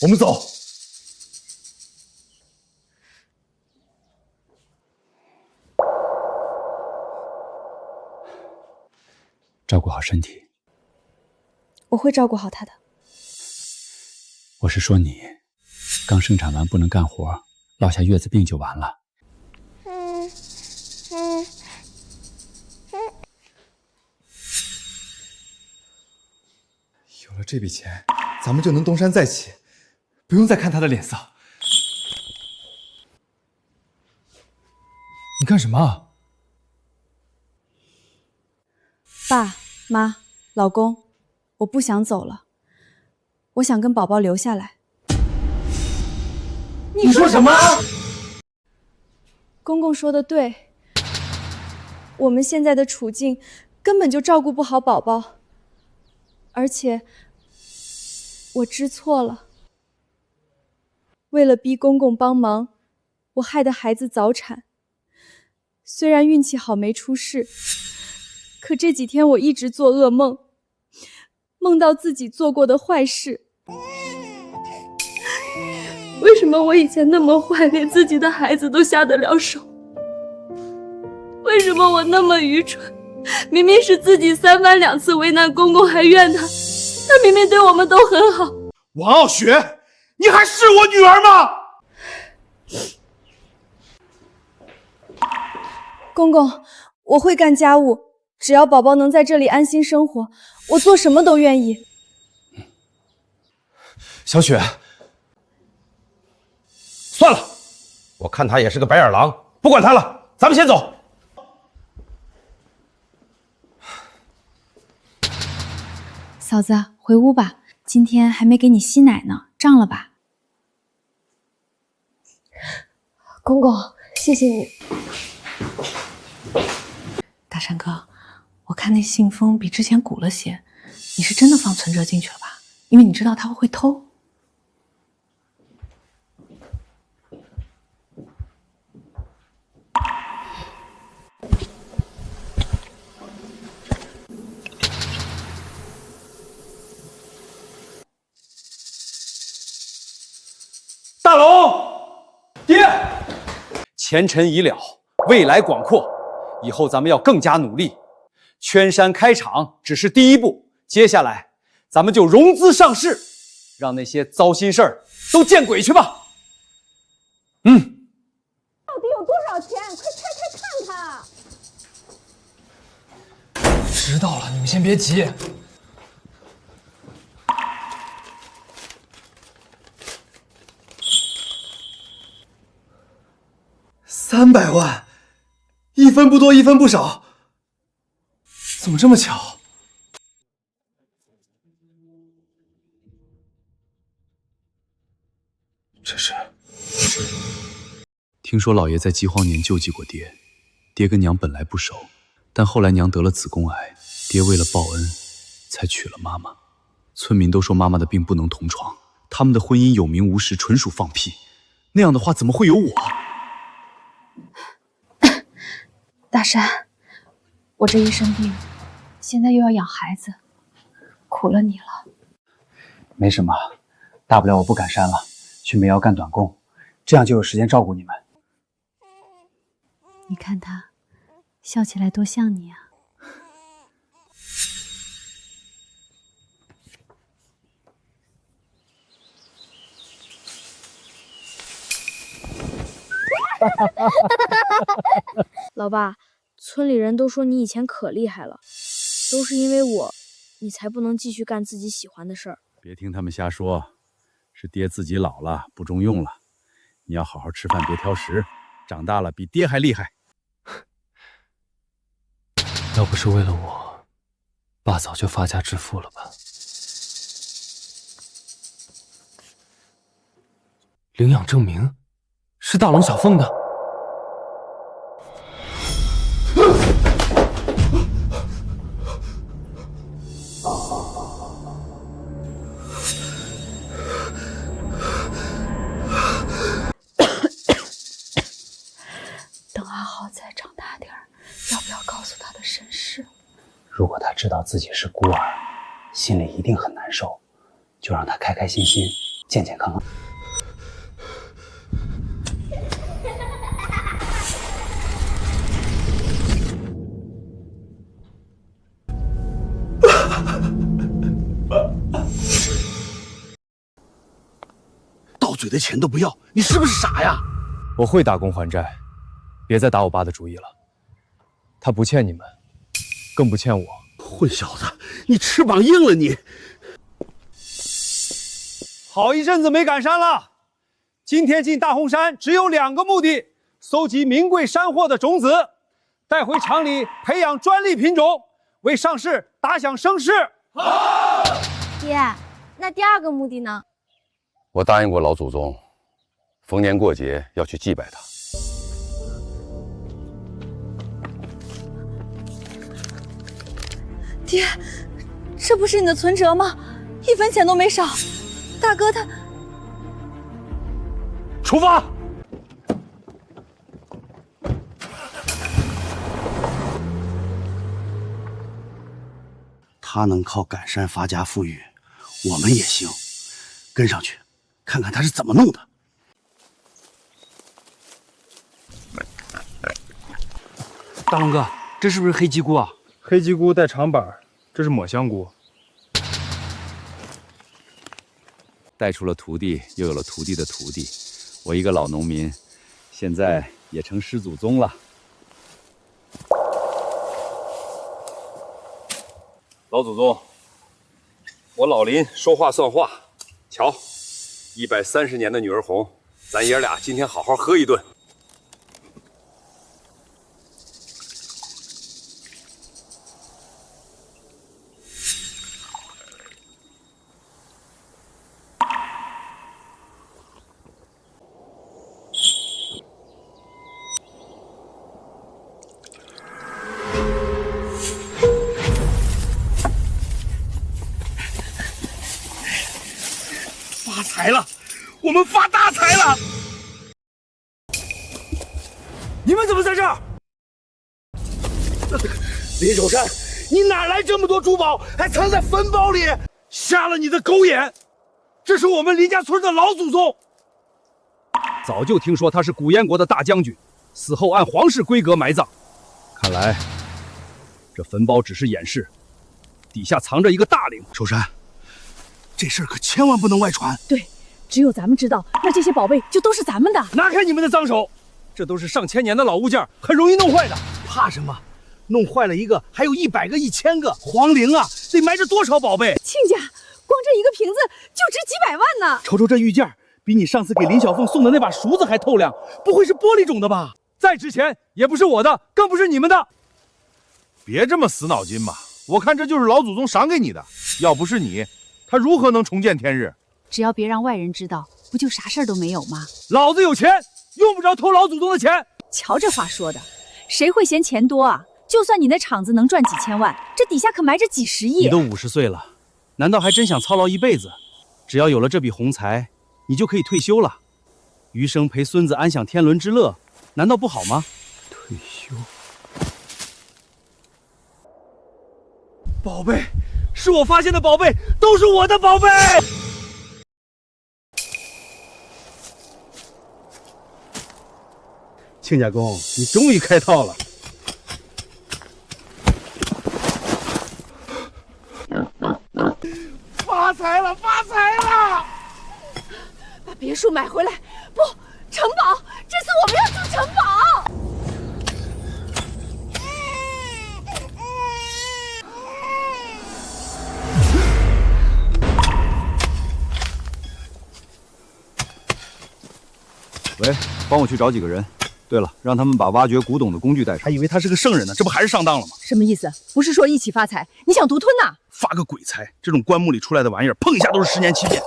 我们走。照顾好身体。我会照顾好他的。我是说你，刚生产完不能干活，落下月子病就完了。有了这笔钱，咱们就能东山再起，不用再看他的脸色。你干什么？爸妈，老公，我不想走了，我想跟宝宝留下来。你说什么？公公说的对，我们现在的处境根本就照顾不好宝宝，而且我知错了。为了逼公公帮忙，我害得孩子早产。虽然运气好没出事，可这几天我一直做噩梦，梦到自己做过的坏事。为什么我以前那么坏，连自己的孩子都下得了手？为什么我那么愚蠢？明明是自己3番2次为难公公，还怨他，他明明对我们都很好。王傲雪，你还是我女儿吗？公公，我会干家务，只要宝宝能在这里安心生活，我做什么都愿意。小雪，算了，我看他也是个白眼狼，不管他了，咱们先走。嫂子，回屋吧，今天还没给你吸奶呢，胀了吧？公公，谢谢你。大山哥，我看那信封比之前鼓了些，你是真的放存折进去了吧？因为你知道他会偷。大龙，爹，前尘已了，未来广阔，以后咱们要更加努力。圈山开厂只是第一步，接下来咱们就融资上市，让那些糟心事儿都见鬼去吧。到底有多少钱？快拆开看看。知道了，你们先别急。300万，一分不多，一分不少，怎么这么巧？这是……听说老爷在饥荒年救济过爹，爹跟娘本来不熟，但后来娘得了子宫癌，爹为了报恩，才娶了妈妈。村民都说妈妈的病不能同床，他们的婚姻有名无实，纯属放屁。那样的话，怎么会有我？大山，我这一生病，现在又要养孩子，苦了你了。没什么，大不了我不赶山了，去煤窑干短工，这样就有时间照顾你们。你看他，笑起来多像你啊！老爸，村里人都说你以前可厉害了，都是因为我，你才不能继续干自己喜欢的事儿。别听他们瞎说，是爹自己老了不中用了。你要好好吃饭，别挑食，长大了比爹还厉害。要不是为了我，爸早就发家致富了吧？领养证明是大龙小凤的。等阿豪再长大点儿，要不要告诉他的身世？如果他知道自己是孤儿，心里一定很难受，就让他开开心心、健健康康。的钱都不要，你是不是傻呀？我会打工还债，别再打我爸的主意了。他不欠你们，更不欠我。混小子，你翅膀硬了你！好一阵子没赶山了，今天进大红山只有2个目的：搜集名贵山货的种子，带回厂里培养专利品种，为上市打响声势。好，爹，那第2个目的呢？我答应过老祖宗，逢年过节要去祭拜他。爹，这不是你的存折吗？1分钱都没少。大哥他……出发！他能靠赶山发家富裕，我们也行，跟上去，看看他是怎么弄的。大龙哥，这是不是黑鸡菇啊？黑鸡菇带长板，这是抹香菇。带出了徒弟，又有了徒弟的徒弟，我一个老农民，现在也成师祖宗了。老祖宗，我老林说话算话。瞧，130年的女儿红，咱爷俩今天好好喝一顿。发财了，我们发大财了！你们怎么在这儿？林守山，你哪来这么多珠宝，还藏在坟包里？瞎了你的狗眼！这是我们林家村的老祖宗。早就听说他是古燕国的大将军，死后按皇室规格埋葬。看来这坟包只是掩饰，底下藏着一个大灵。守山，这事儿可千万不能外传。对，只有咱们知道，那这些宝贝就都是咱们的。拿开你们的脏手！这都是上千年的老物件，很容易弄坏的。怕什么？弄坏了一个，还有100个、1000个。皇陵啊，得埋着多少宝贝？亲家，光这一个瓶子就值几百万呢。瞅瞅这玉件，比你上次给林小凤送的那把梳子还透亮，不会是玻璃种的吧？再值钱也不是我的，更不是你们的。别这么死脑筋嘛！我看这就是老祖宗赏给你的，要不是你，他如何能重见天日？只要别让外人知道，不就啥事儿都没有吗？老子有钱，用不着偷老祖宗的钱。瞧这话说的，谁会嫌钱多啊？就算你那厂子能赚几千万，这底下可埋着几十亿。你都50岁了，难道还真想操劳一辈子？只要有了这笔横财，你就可以退休了，余生陪孙子安享天伦之乐，难道不好吗？退休。宝贝，是我发现的宝贝，都是我的宝贝。亲家公，你终于开套了。发财了，发财了！把别墅买回来，不，城堡，这次我们要住城堡。喂，帮我去找几个人。对了，让他们把挖掘古董的工具带上。还以为他是个圣人呢，这不还是上当了吗？什么意思？不是说一起发财？你想独吞呐？发个鬼财！这种棺木里出来的玩意儿，碰一下都是10年欺骗。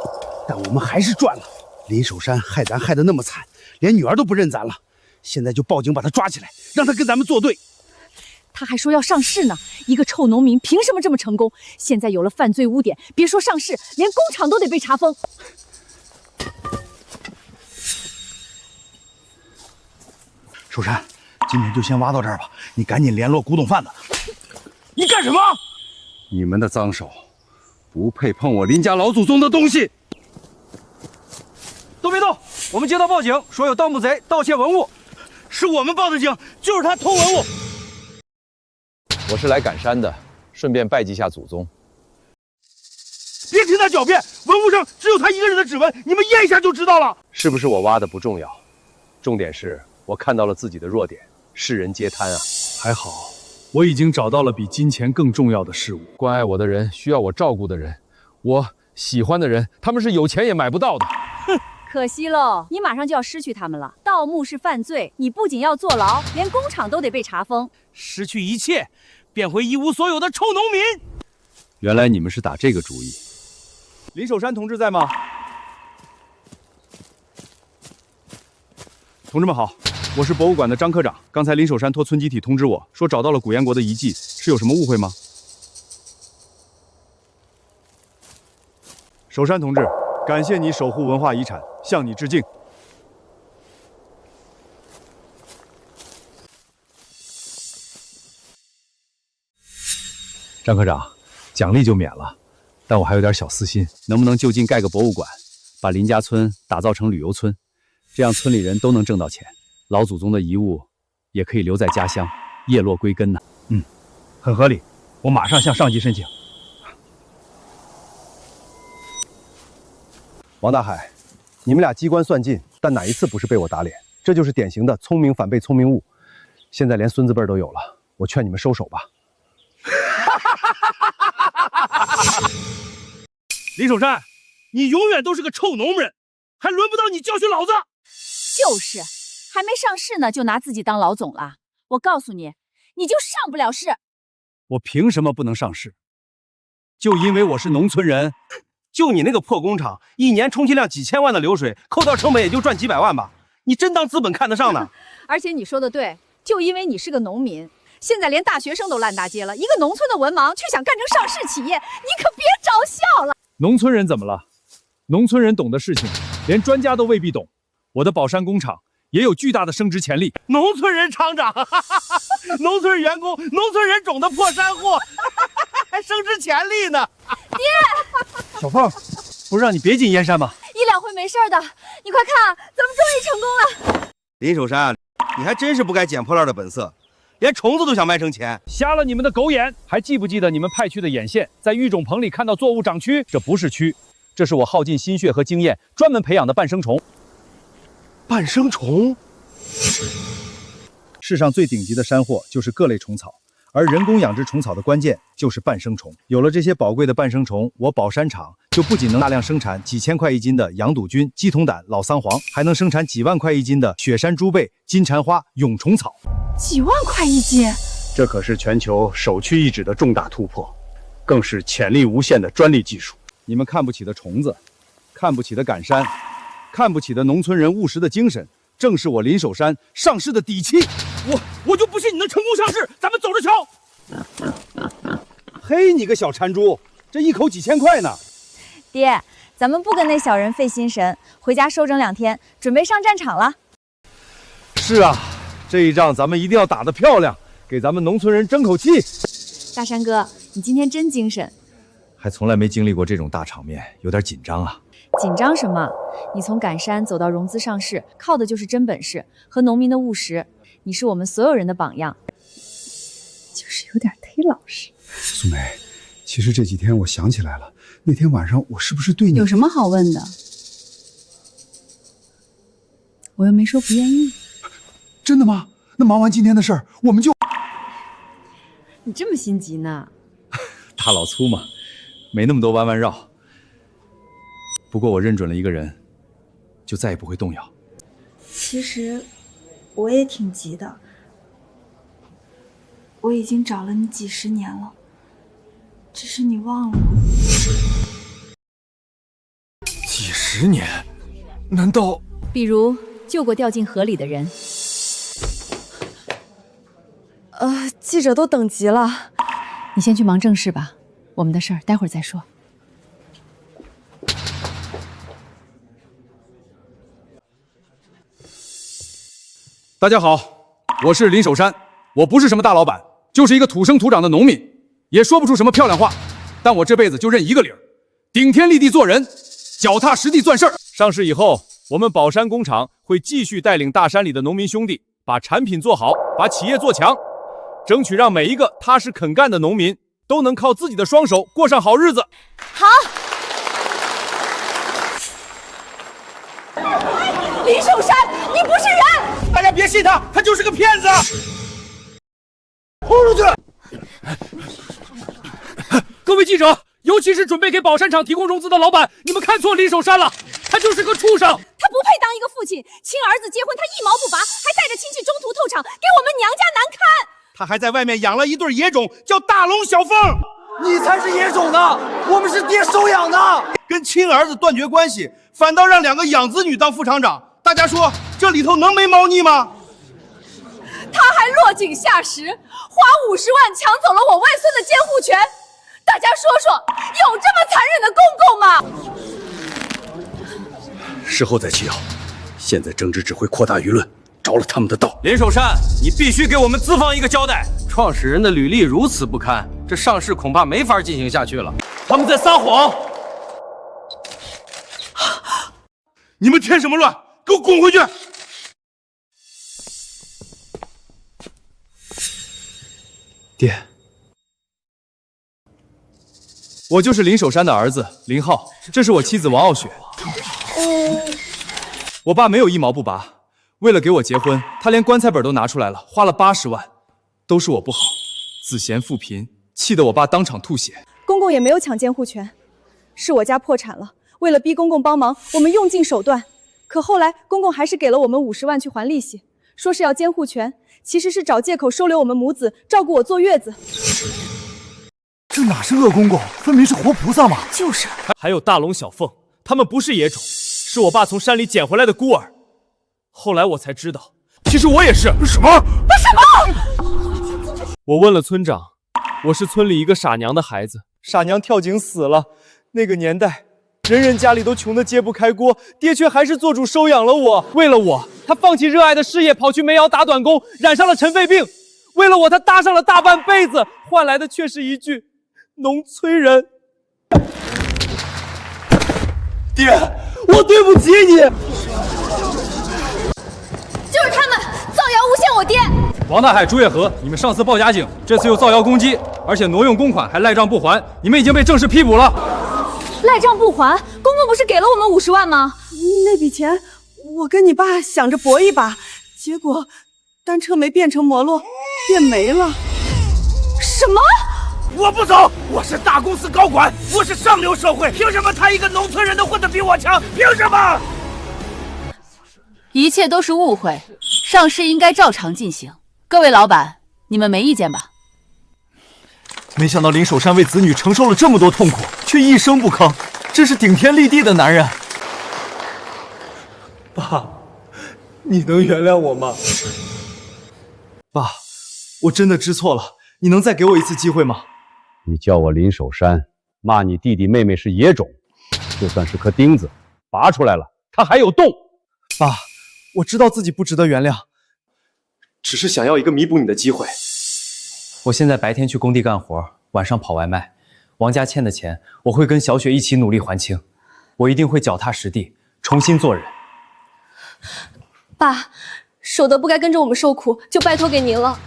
但我们还是赚了。林守山害咱害得那么惨，连女儿都不认咱了。现在就报警把他抓起来，让他跟咱们作对。他还说要上市呢，一个臭农民凭什么这么成功？现在有了犯罪污点，别说上市，连工厂都得被查封。守山，今天就先挖到这儿吧，你赶紧联络古董贩子。你干什么？你们的脏手，不配碰我林家老祖宗的东西。都别动！我们接到报警，说有盗墓贼盗窃文物，是我们报的警，就是他偷文物。我是来赶山的，顺便拜祭下祖宗。别听他他狡辩，文物上只有他一个人的指纹，你们验一下就知道了。是不是我挖的不重要，重点是我看到了自己的弱点，世人皆贪啊。还好，我已经找到了比金钱更重要的事物。关爱我的人，需要我照顾的人，我喜欢的人，他们是有钱也买不到的。可惜喽，你马上就要失去他们了。盗墓是犯罪，你不仅要坐牢，连工厂都得被查封。失去一切，变回一无所有的臭农民。原来你们是打这个主意。林守山同志在吗？同志们好，我是博物馆的张科长。刚才林守山托村集体通知我说找到了古燕国的遗迹，是有什么误会吗？守山同志，感谢你守护文化遗产，向你致敬。张科长，奖励就免了，但我还有点小私心，能不能就近盖个博物馆，把林家村打造成旅游村，这样村里人都能挣到钱，老祖宗的遗物也可以留在家乡，叶落归根呢。很合理，我马上向上级申请。王大海，你们俩机关算尽，但哪一次不是被我打脸？这就是典型的聪明反被聪明误。现在连孙子辈都有了，我劝你们收手吧。林守山，你永远都是个臭农人，还轮不到你教训老子。就是，还没上市呢，就拿自己当老总了。我告诉你，你就上不了市。我凭什么不能上市？就因为我是农村人。就你那个破工厂，一年充其量几千万的流水，扣掉成本也就赚几百万吧。你真当资本看得上呢？而且你说的对，就因为你是个农民，现在连大学生都烂大街了，一个农村的文盲却想干成上市企业，你可别招笑了。农村人怎么了？农村人懂的事情，连专家都未必懂。我的宝山工厂也有巨大的升值潜力。农村人厂长，农村员工，农村人种的破山货，还升值潜力呢。爹，小凤，不是让你别进燕山吗？医疗会没事的，你快看，咱们终于成功了。林守山，你还真是不该捡破烂的本色，连虫子都想卖成钱，瞎了你们的狗眼！还记不记得你们派去的眼线，在育种棚里看到作物长蛆？这不是蛆，这是我耗尽心血和经验专门培养的半生虫。半生虫？世上最顶级的山货就是各类虫草，而人工养殖虫草的关键就是半生虫。有了这些宝贵的半生虫，我宝山厂就不仅能大量生产几千块一斤的羊肚菌、鸡同胆、老桑黄，还能生产几万块一斤的雪山猪背、金蝉花、蛹虫草。几万块一斤，这可是全球首屈一指的重大突破，更是潜力无限的专利技术。你们看不起的虫子，看不起的赶山，看不起的农村人务实的精神，正是我林守山上市的底气。我就不信你能成功上市，咱们走着瞧。嘿，你个小馋猪，这一口几千块呢？爹，咱们不跟那小人费心神，回家收整2天，准备上战场了。是啊，这一仗咱们一定要打得漂亮，给咱们农村人争口气。大山哥，你今天真精神。还从来没经历过这种大场面，有点紧张啊。紧张什么？你从赶山走到融资上市，靠的就是真本事和农民的务实。你是我们所有人的榜样，就是有点忒老实。苏梅，其实这几天我想起来了，那天晚上我是不是对你有什么好问的？我又没说不愿意。真的吗？那忙完今天的事儿，我们就……你这么心急呢？大老粗嘛，没那么多弯弯绕。不过我认准了一个人，就再也不会动摇。其实我也挺急的，我已经找了你几10年了，只是你忘了。几10年？难道？比如救过掉进河里的人。记者都等急了。你先去忙正事吧，我们的事儿待会儿再说。大家好，我是林守山，我不是什么大老板，就是一个土生土长的农民，也说不出什么漂亮话，但我这辈子就认一个理儿：顶天立地做人，脚踏实地赚事儿。上市以后，我们宝山工厂会继续带领大山里的农民兄弟，把产品做好，把企业做强，争取让每一个踏实肯干的农民都能靠自己的双手过上好日子。好，林守山，你不是人！大家别信他，他就是个骗子！轰出去！各位记者，尤其是准备给宝山厂提供融资的老板，你们看错林守山了，他就是个畜生。他不配当一个父亲，亲儿子结婚他一毛不拔，还带着亲戚中途透场，给我们娘家难堪。他还在外面养了一对野种，叫大龙小凤。你才是野种呢，我们是爹收养的。跟亲儿子断绝关系，反倒让2个养子女当副厂长，大家说这里头能没猫腻吗？他还落井下石，花50万抢走了我外孙的监护权。大家说说，有这么残忍的公公吗？事后再起咬，现在争执只会扩大舆论，着了他们的道。林守山，你必须给我们资方一个交代。创始人的履历如此不堪，这上市恐怕没法进行下去了。他们在撒谎！你们添什么乱？给我滚回去！爹，我就是林守山的儿子林浩，这是我妻子王傲雪。我爸没有一毛不拔，为了给我结婚，他连棺材本都拿出来了，花了80万，都是我不好，子贤父贫，气得我爸当场吐血。公公也没有抢监护权，是我家破产了，为了逼公公帮忙，我们用尽手段，可后来公公还是给了我们50万去还利息，说是要监护权，其实是找借口收留我们母子，照顾我坐月子。这哪是恶公公，分明是活菩萨嘛！就是。还有大龙小凤，他们不是野种，是我爸从山里捡回来的孤儿。后来我才知道，其实我也是。什么？我问了村长，我是村里一个傻娘的孩子，傻娘跳井死了。那个年代，人人家里都穷得揭不开锅，爹却还是做主收养了我。为了我，他放弃热爱的事业，跑去煤窑打短工，染上了尘肺病。为了我，他搭上了大半辈子，换来的却是一句“农村人”。爹，我对不起你。就是他们造谣诬陷我爹。王大海、朱月河，你们上次报假警，这次又造谣攻击，而且挪用公款还赖账不还，你们已经被正式批捕了。赖账不还，公公不是给了我们50万吗？那笔钱我跟你爸想着搏一把，结果单车没变成摩洛，变没了。什么？我不走！我是大公司高管，我是上流社会，凭什么他一个农村人都混得比我强？凭什么？一切都是误会，上市应该照常进行。各位老板，你们没意见吧？没想到林守山为子女承受了这么多痛苦，却一声不吭，真是顶天立地的男人。爸，你能原谅我吗？爸，我真的知错了，你能再给我一次机会吗？你叫我林守山，骂你弟弟妹妹是野种，就算是颗钉子，拔出来了，它还有洞。爸，我知道自己不值得原谅，只是想要一个弥补你的机会。我现在白天去工地干活，晚上跑外卖。王家欠的钱，我会跟小雪一起努力还清。我一定会脚踏实地，重新做人。爸，守德不该跟着我们受苦，就拜托给您了。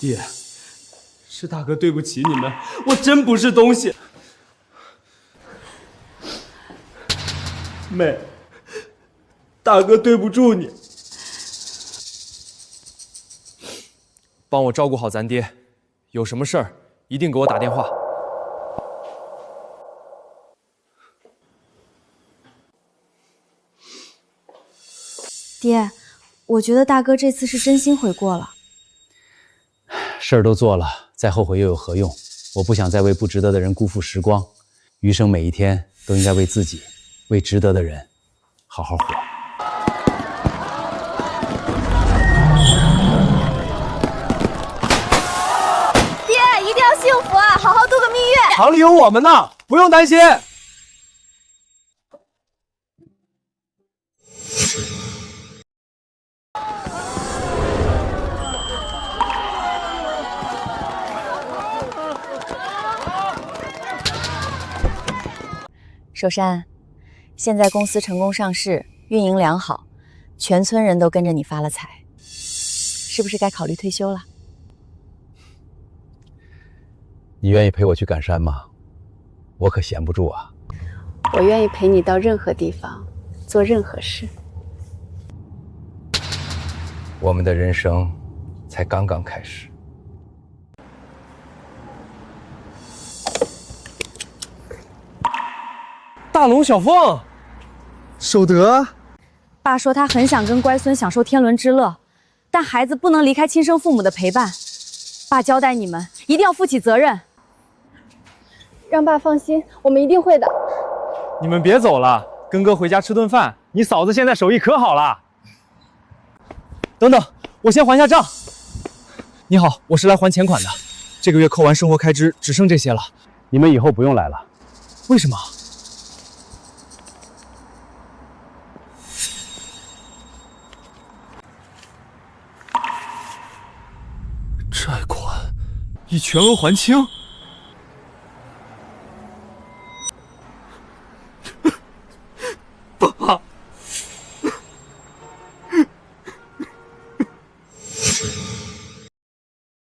爹，是大哥对不起你们，我真不是东西。妹，大哥对不住你，帮我照顾好咱爹，有什么事儿一定给我打电话。爹，我觉得大哥这次是真心悔过了。事儿都做了，再后悔又有何用？我不想再为不值得的人辜负时光，余生每一天都应该为自己，为值得的人好好活。爹，一定要幸福啊，好好度个蜜月。厂里有我们呢，不用担心。守山，现在公司成功上市，运营良好，全村人都跟着你发了财，是不是该考虑退休了？你愿意陪我去赶山吗？我可闲不住啊。我愿意陪你到任何地方，做任何事。我们的人生才刚刚开始。大龙、小凤，守德。爸说他很想跟乖孙享受天伦之乐，但孩子不能离开亲生父母的陪伴。爸交代你们一定要负起责任。让爸放心，我们一定会的。你们别走了，跟哥回家吃顿饭。你嫂子现在手艺可好了。等等，我先还下账。你好，我是来还钱款的。这个月扣完生活开支，只剩这些了。你们以后不用来了。为什么？债款已全额还清。